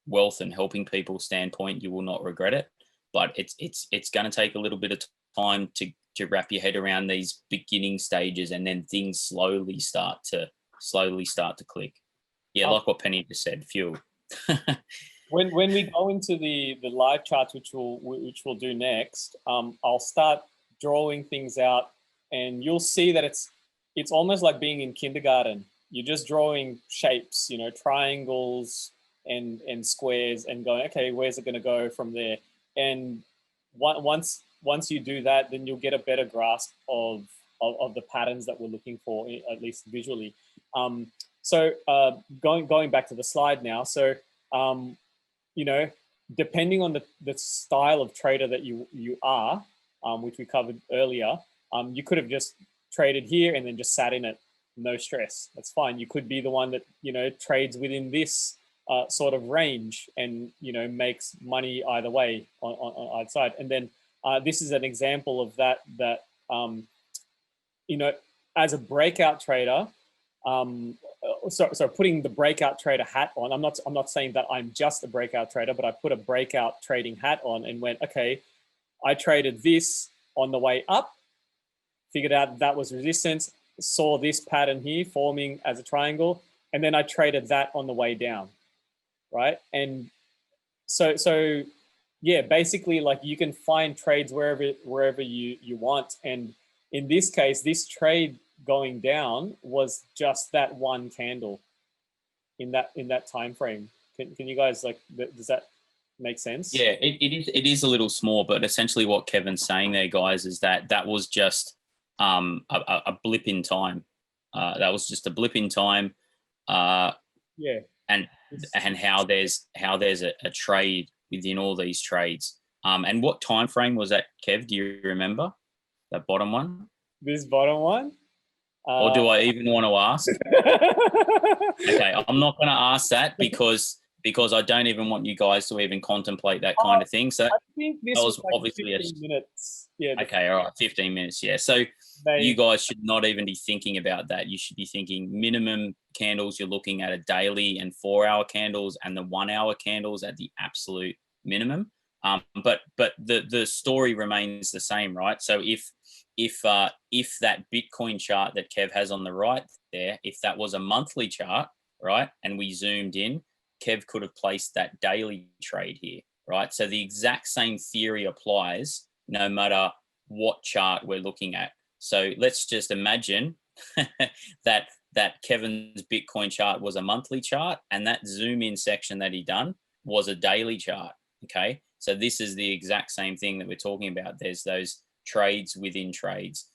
[SPEAKER 2] wealth and helping people standpoint, you will not regret it. But it's going to take a little bit of time to wrap your head around these beginning stages, and then things slowly start to click. Yeah, like what Penny just said, fuel.
[SPEAKER 1] When we go into the live charts, which we'll do next, I'll start drawing things out, and you'll see that it's almost like being in kindergarten. You're just drawing shapes, you know, triangles and squares, and going, okay, where's it going to go from there? And once you do that, then you'll get a better grasp of the patterns that we're looking for, at least visually. So going back to the slide now. So, you know, depending on the style of trader that you are, which we covered earlier, you could have just traded here and then just sat in it, no stress. That's fine. You could be the one that, you know, trades within this sort of range and, you know, makes money either way on either side. And then this is an example of that, you know, as a breakout trader, so putting the breakout trader hat on, I'm not saying that I'm just a breakout trader, but I put a breakout trading hat on and went, okay, I traded this on the way up, figured out that was resistance, saw this pattern here forming as a triangle, and then I traded that on the way down, right? And so yeah, basically, like, you can find trades wherever you want. And in this case, this trade going down was just that one candle in that time frame. Can you guys, like, does that make sense?
[SPEAKER 2] Yeah, it is a little small, but essentially what Kevin's saying there, guys, is that was just a blip in time. That was just a blip in time.
[SPEAKER 1] Yeah.
[SPEAKER 2] And how there's a trade within all these trades. And what time frame was that, Kev? Do you remember that bottom one?
[SPEAKER 1] This bottom one?
[SPEAKER 2] Or do I even want to ask? Okay, I'm not going to ask that because I don't even want you guys to even contemplate that kind of thing. So
[SPEAKER 1] I think this was like obviously 15 minutes. Yeah.
[SPEAKER 2] Okay, all right, 15 minutes. Yeah. So you guys should not even be thinking about that. You should be thinking minimum candles you're looking at a daily and 4-hour candles, and the 1-hour candles at the absolute minimum. But the story remains the same, right? So if that Bitcoin chart that Kev has on the right there, if that was a monthly chart, right, and we zoomed in, Kev could have placed that daily trade here, right? So the exact same theory applies no matter what chart we're looking at. So let's just imagine that Kevin's Bitcoin chart was a monthly chart, and that zoom in section that he done was a daily chart. Okay, so this is the exact same thing that we're talking about. There's those trades within trades.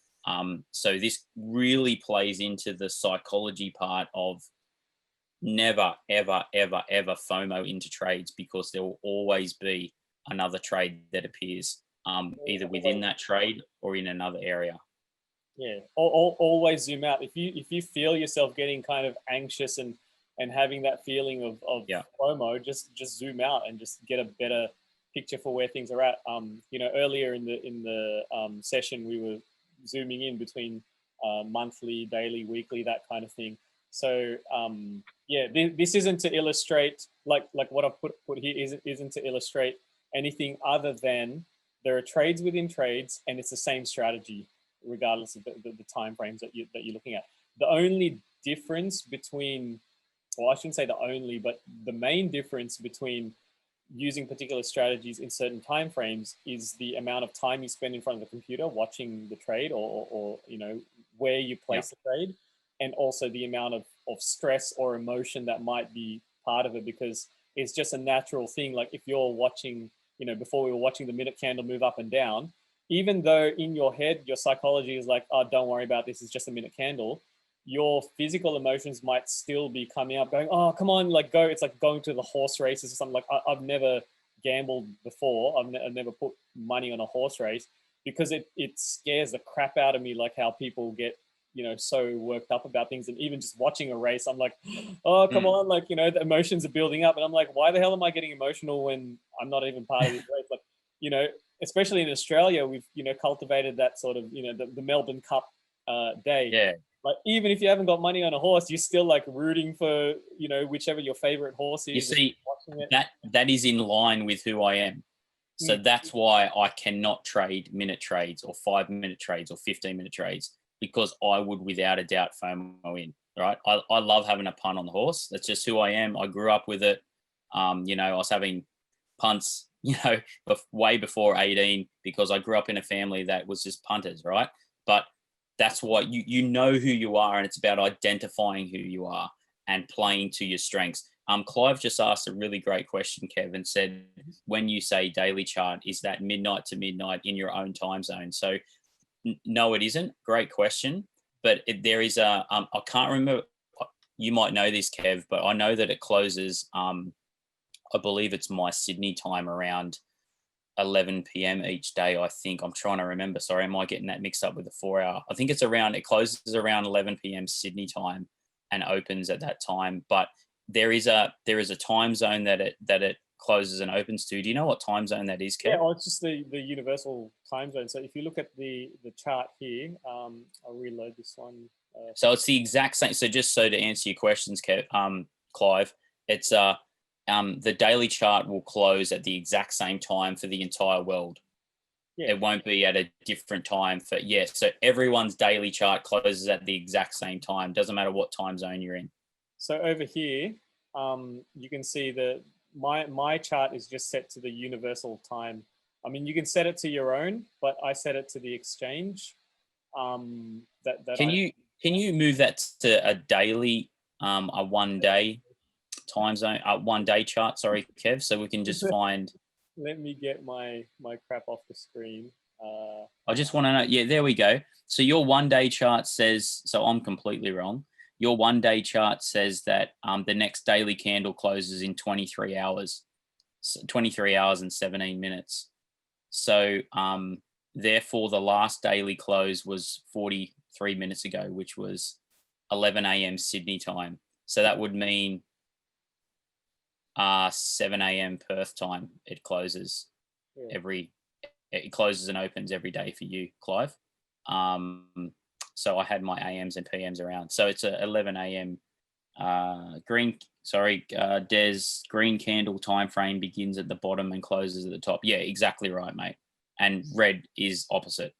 [SPEAKER 2] So this really plays into the psychology part of never, ever, ever, ever FOMO into trades, because there will always be another trade that appears either within that trade or in another area.
[SPEAKER 1] Yeah, always zoom out. If you feel yourself getting kind of anxious and having that feeling of FOMO, just zoom out and just get a better picture for where things are at. You know, earlier in the session, we were zooming in between monthly, daily, weekly, that kind of thing. So yeah, this isn't to illustrate like what I've put here isn't to illustrate anything other than there are trades within trades, and it's the same strategy regardless of the time frames that you're looking at. The only difference between, well, I shouldn't say the only, but the main difference between using particular strategies in certain time frames is the amount of time you spend in front of the computer watching the trade, or you know, where you place the trade, and also the amount of stress or emotion that might be part of it, because it's just a natural thing. Like if you're watching, you know, before we were watching the minute candle move up and down, even though in your head your psychology is like, oh, don't worry about this, it's just a minute candle, your physical emotions might still be coming up going, oh, come on, like go. It's like going to the horse races or something. Like I've never gambled before. I've never put money on a horse race, because it scares the crap out of me, like how people get, you know, so worked up about things. And even just watching a race, I'm like, oh, come on, like, you know, the emotions are building up, and I'm like, why the hell am I getting emotional when I'm not even part of this race? Like, you know, especially in Australia, we've, you know, cultivated that sort of, you know, the Melbourne Cup day.
[SPEAKER 2] Yeah.
[SPEAKER 1] Like even if you haven't got money on a horse, you're still like rooting for, you know, whichever your favorite horse is.
[SPEAKER 2] You see, that is in line with who I am. So that's why I cannot trade minute trades or 5-minute trades or 15-minute trades, because I would without a doubt FOMO in, right? I love having a punt on the horse. That's just who I am. I grew up with it. You know, I was having punts, you know, way before 18, because I grew up in a family that was just punters, right? But that's why you know who you are, and it's about identifying who you are and playing to your strengths. Clive just asked a really great question, Kev, and said, when you say daily chart, is that midnight to midnight in your own time zone? So no, it isn't. Great question. But there is I can't remember, you might know this, Kev, but I know that it closes, I believe it's my Sydney time, around 11 p.m. each day, I think. I'm trying to remember. Sorry, am I getting that mixed up with the 4 hour? I think it closes around 11 p.m. Sydney time and opens at that time. But there is a time zone that it closes and opens to. Do you know what time zone that is, Kev?
[SPEAKER 1] Yeah, well, it's just the universal time zone. So if you look at the chart here, I'll reload this one.
[SPEAKER 2] So it's the exact same. So just so to answer your questions, Kev, Clive, it's the daily chart will close at the exact same time for the entire world. Yeah. It won't be at a different time for, so everyone's daily chart closes at the exact same time. Doesn't matter what time zone you're in.
[SPEAKER 1] So over here, you can see that my chart is just set to the universal time. I mean, you can set it to your own, but I set it to the exchange. Can
[SPEAKER 2] you move that to a daily, a 1 day time zone, 1 day chart? Sorry, Kev, so we can just find.
[SPEAKER 1] Let me get my crap off the screen.
[SPEAKER 2] I just want to know. Yeah, there we go. So your 1 day chart says. So I'm completely wrong. Your 1 day chart says that the next daily candle closes in 23 hours, 23 hours and 17 minutes. So therefore, the last daily close was 43 minutes ago, which was 11 a.m. Sydney time. So that would mean 7 a.m. Perth time. It closes it closes and opens every day for you, Clive. So I had my AMs and PMs around. So it's a 11 a.m. Des, green candle time frame begins at the bottom and closes at the top. Yeah, exactly right, mate. And red is opposite.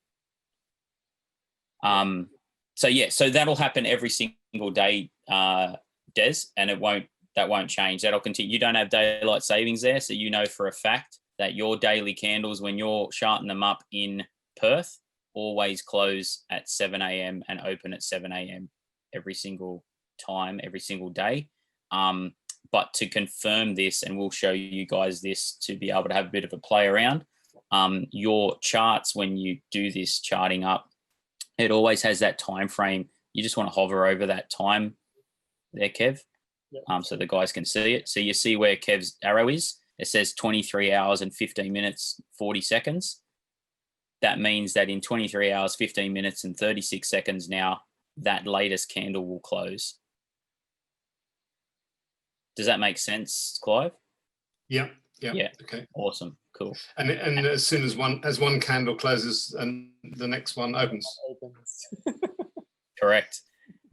[SPEAKER 2] So that'll happen every single day, Des, and that won't change. That'll continue. You don't have daylight savings there, so you know for a fact that your daily candles, when you're charting them up in Perth, always close at 7 a.m. and open at 7 a.m. every single time, every single day. But to confirm this, and we'll show you guys this to be able to have a bit of a play around, your charts, when you do this charting up, it always has that time frame. You just want to hover over that time there, Kev, so the guys can see it. So you see where Kev's arrow is. It says 23 hours and 15 minutes, 40 seconds. That means that in 23 hours, 15 minutes and 36 seconds now, that latest candle will close. Does that make sense, Clive?
[SPEAKER 4] Yeah.
[SPEAKER 2] Okay. Awesome. Cool.
[SPEAKER 4] And as soon as one candle closes and the next one opens.
[SPEAKER 2] Correct.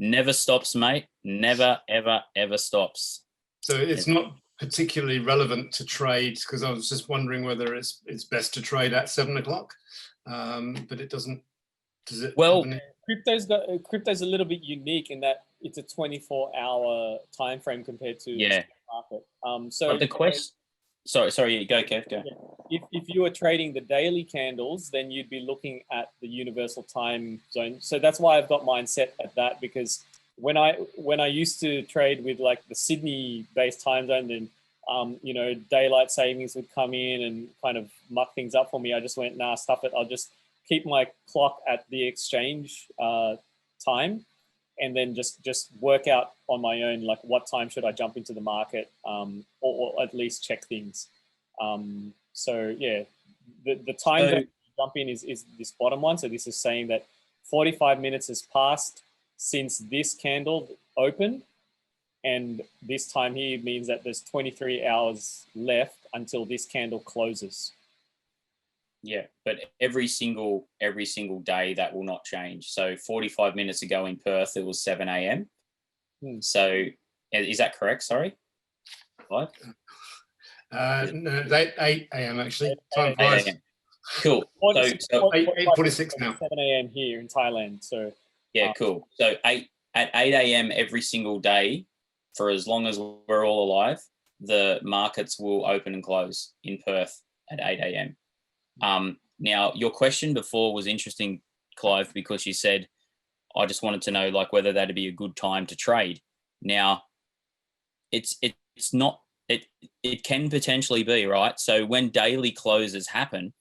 [SPEAKER 2] Never stops, mate. Never, ever, ever stops.
[SPEAKER 4] So it's not particularly relevant to trade, because I was just wondering whether it's best to trade at 7 o'clock, but it doesn't. Does it?
[SPEAKER 2] Well,
[SPEAKER 1] crypto's a little bit unique in that it's a 24-hour time frame compared to the market. So
[SPEAKER 2] but the question. Sorry, go, Kev, go.
[SPEAKER 1] If you were trading the daily candles, then you'd be looking at the universal time zone. So that's why I've got mine set at that, because when I used to trade with like the Sydney-based time zone, then you know, daylight savings would come in and kind of muck things up for me. I just went, nah, stuff it. I'll just keep my clock at the exchange time, and then just work out on my own, like what time should I jump into the market, or at least check things. So yeah, the time that you jump in is this bottom one. So this is saying that 45 minutes has passed since this candle opened, and this time here means that there's 23 hours left until this candle closes.
[SPEAKER 2] Yeah, but every single day that will not change. So 45 minutes ago in Perth, it was 7 a.m. So is that correct? Sorry, what?
[SPEAKER 4] No, 8 a.m. actually. Time
[SPEAKER 2] 8
[SPEAKER 4] flies.
[SPEAKER 2] a.m. Cool. So
[SPEAKER 4] 8:46 now.
[SPEAKER 1] 7 a.m. here in Thailand. So
[SPEAKER 2] yeah, cool. So at 8 a.m. every single day, for as long as we're all alive, the markets will open and close in Perth at 8 a.m. Now, your question before was interesting, Clive, because you said, I just wanted to know like whether that'd be a good time to trade. Now, it's not. It can potentially be, right? So when daily closes happen,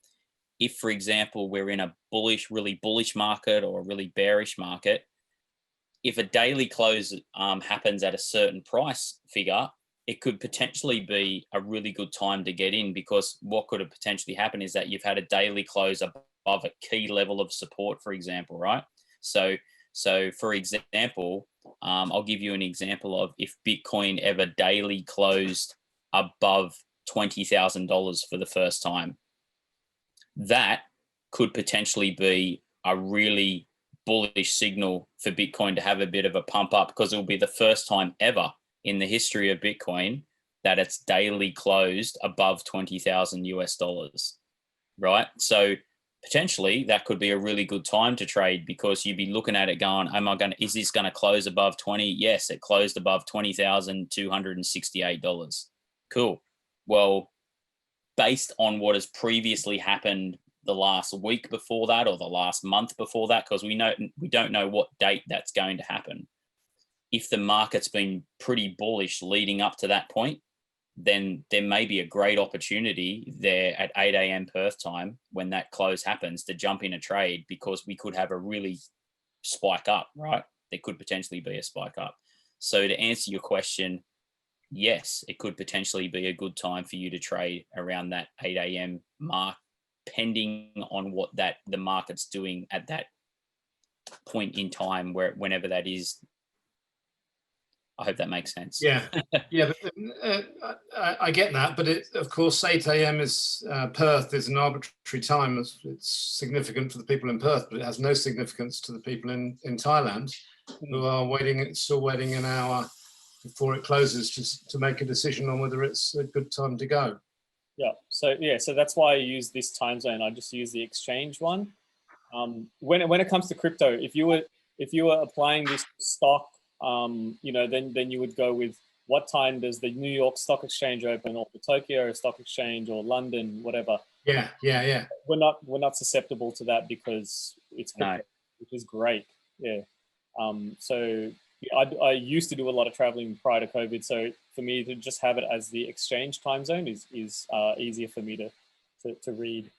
[SPEAKER 2] if, for example, we're in a really bullish market or a really bearish market, if a daily close happens at a certain price figure, it could potentially be a really good time to get in, because what could have potentially happened is that you've had a daily close above a key level of support, for example, right? So for example, I'll give you an example of if Bitcoin ever daily closed above $20,000 for the first time. That could potentially be a really bullish signal for Bitcoin to have a bit of a pump up, because it will be the first time ever in the history of Bitcoin that it's daily closed above 20,000 US dollars, right? So potentially that could be a really good time to trade, because you'd be looking at it going, is this going to close above 20? Yes, it closed above $20,268. Cool. Well, based on what has previously happened the last week before that or the last month before that, because we don't know what date that's going to happen. If the market's been pretty bullish leading up to that point, then there may be a great opportunity there at 8 a.m. Perth time when that close happens to jump in a trade, because we could have a really spike up, right? There could potentially be a spike up. So to answer your question, yes, it could potentially be a good time for you to trade around that 8 a.m. mark, depending on what the market's doing at that point in time, whenever that is. I hope that makes sense.
[SPEAKER 4] Yeah, yeah, but I get that, but of course 8 a.m. is Perth is an arbitrary time. It's significant for the people in Perth, but it has no significance to the people in Thailand who are still waiting an hour before it closes to make a decision on whether it's a good time to go.
[SPEAKER 1] Yeah, so that's why I use this time zone. I just use the exchange one. When it comes to crypto, if you were applying this stock, you know, then you would go with what time does the New York Stock Exchange open, or the Tokyo Stock Exchange, or London, whatever.
[SPEAKER 4] Yeah.
[SPEAKER 1] We're not susceptible to that because it's crypto, which is great. Yeah. So I used to do a lot of traveling prior to COVID, so for me to just have it as the exchange time zone is easier for me to read.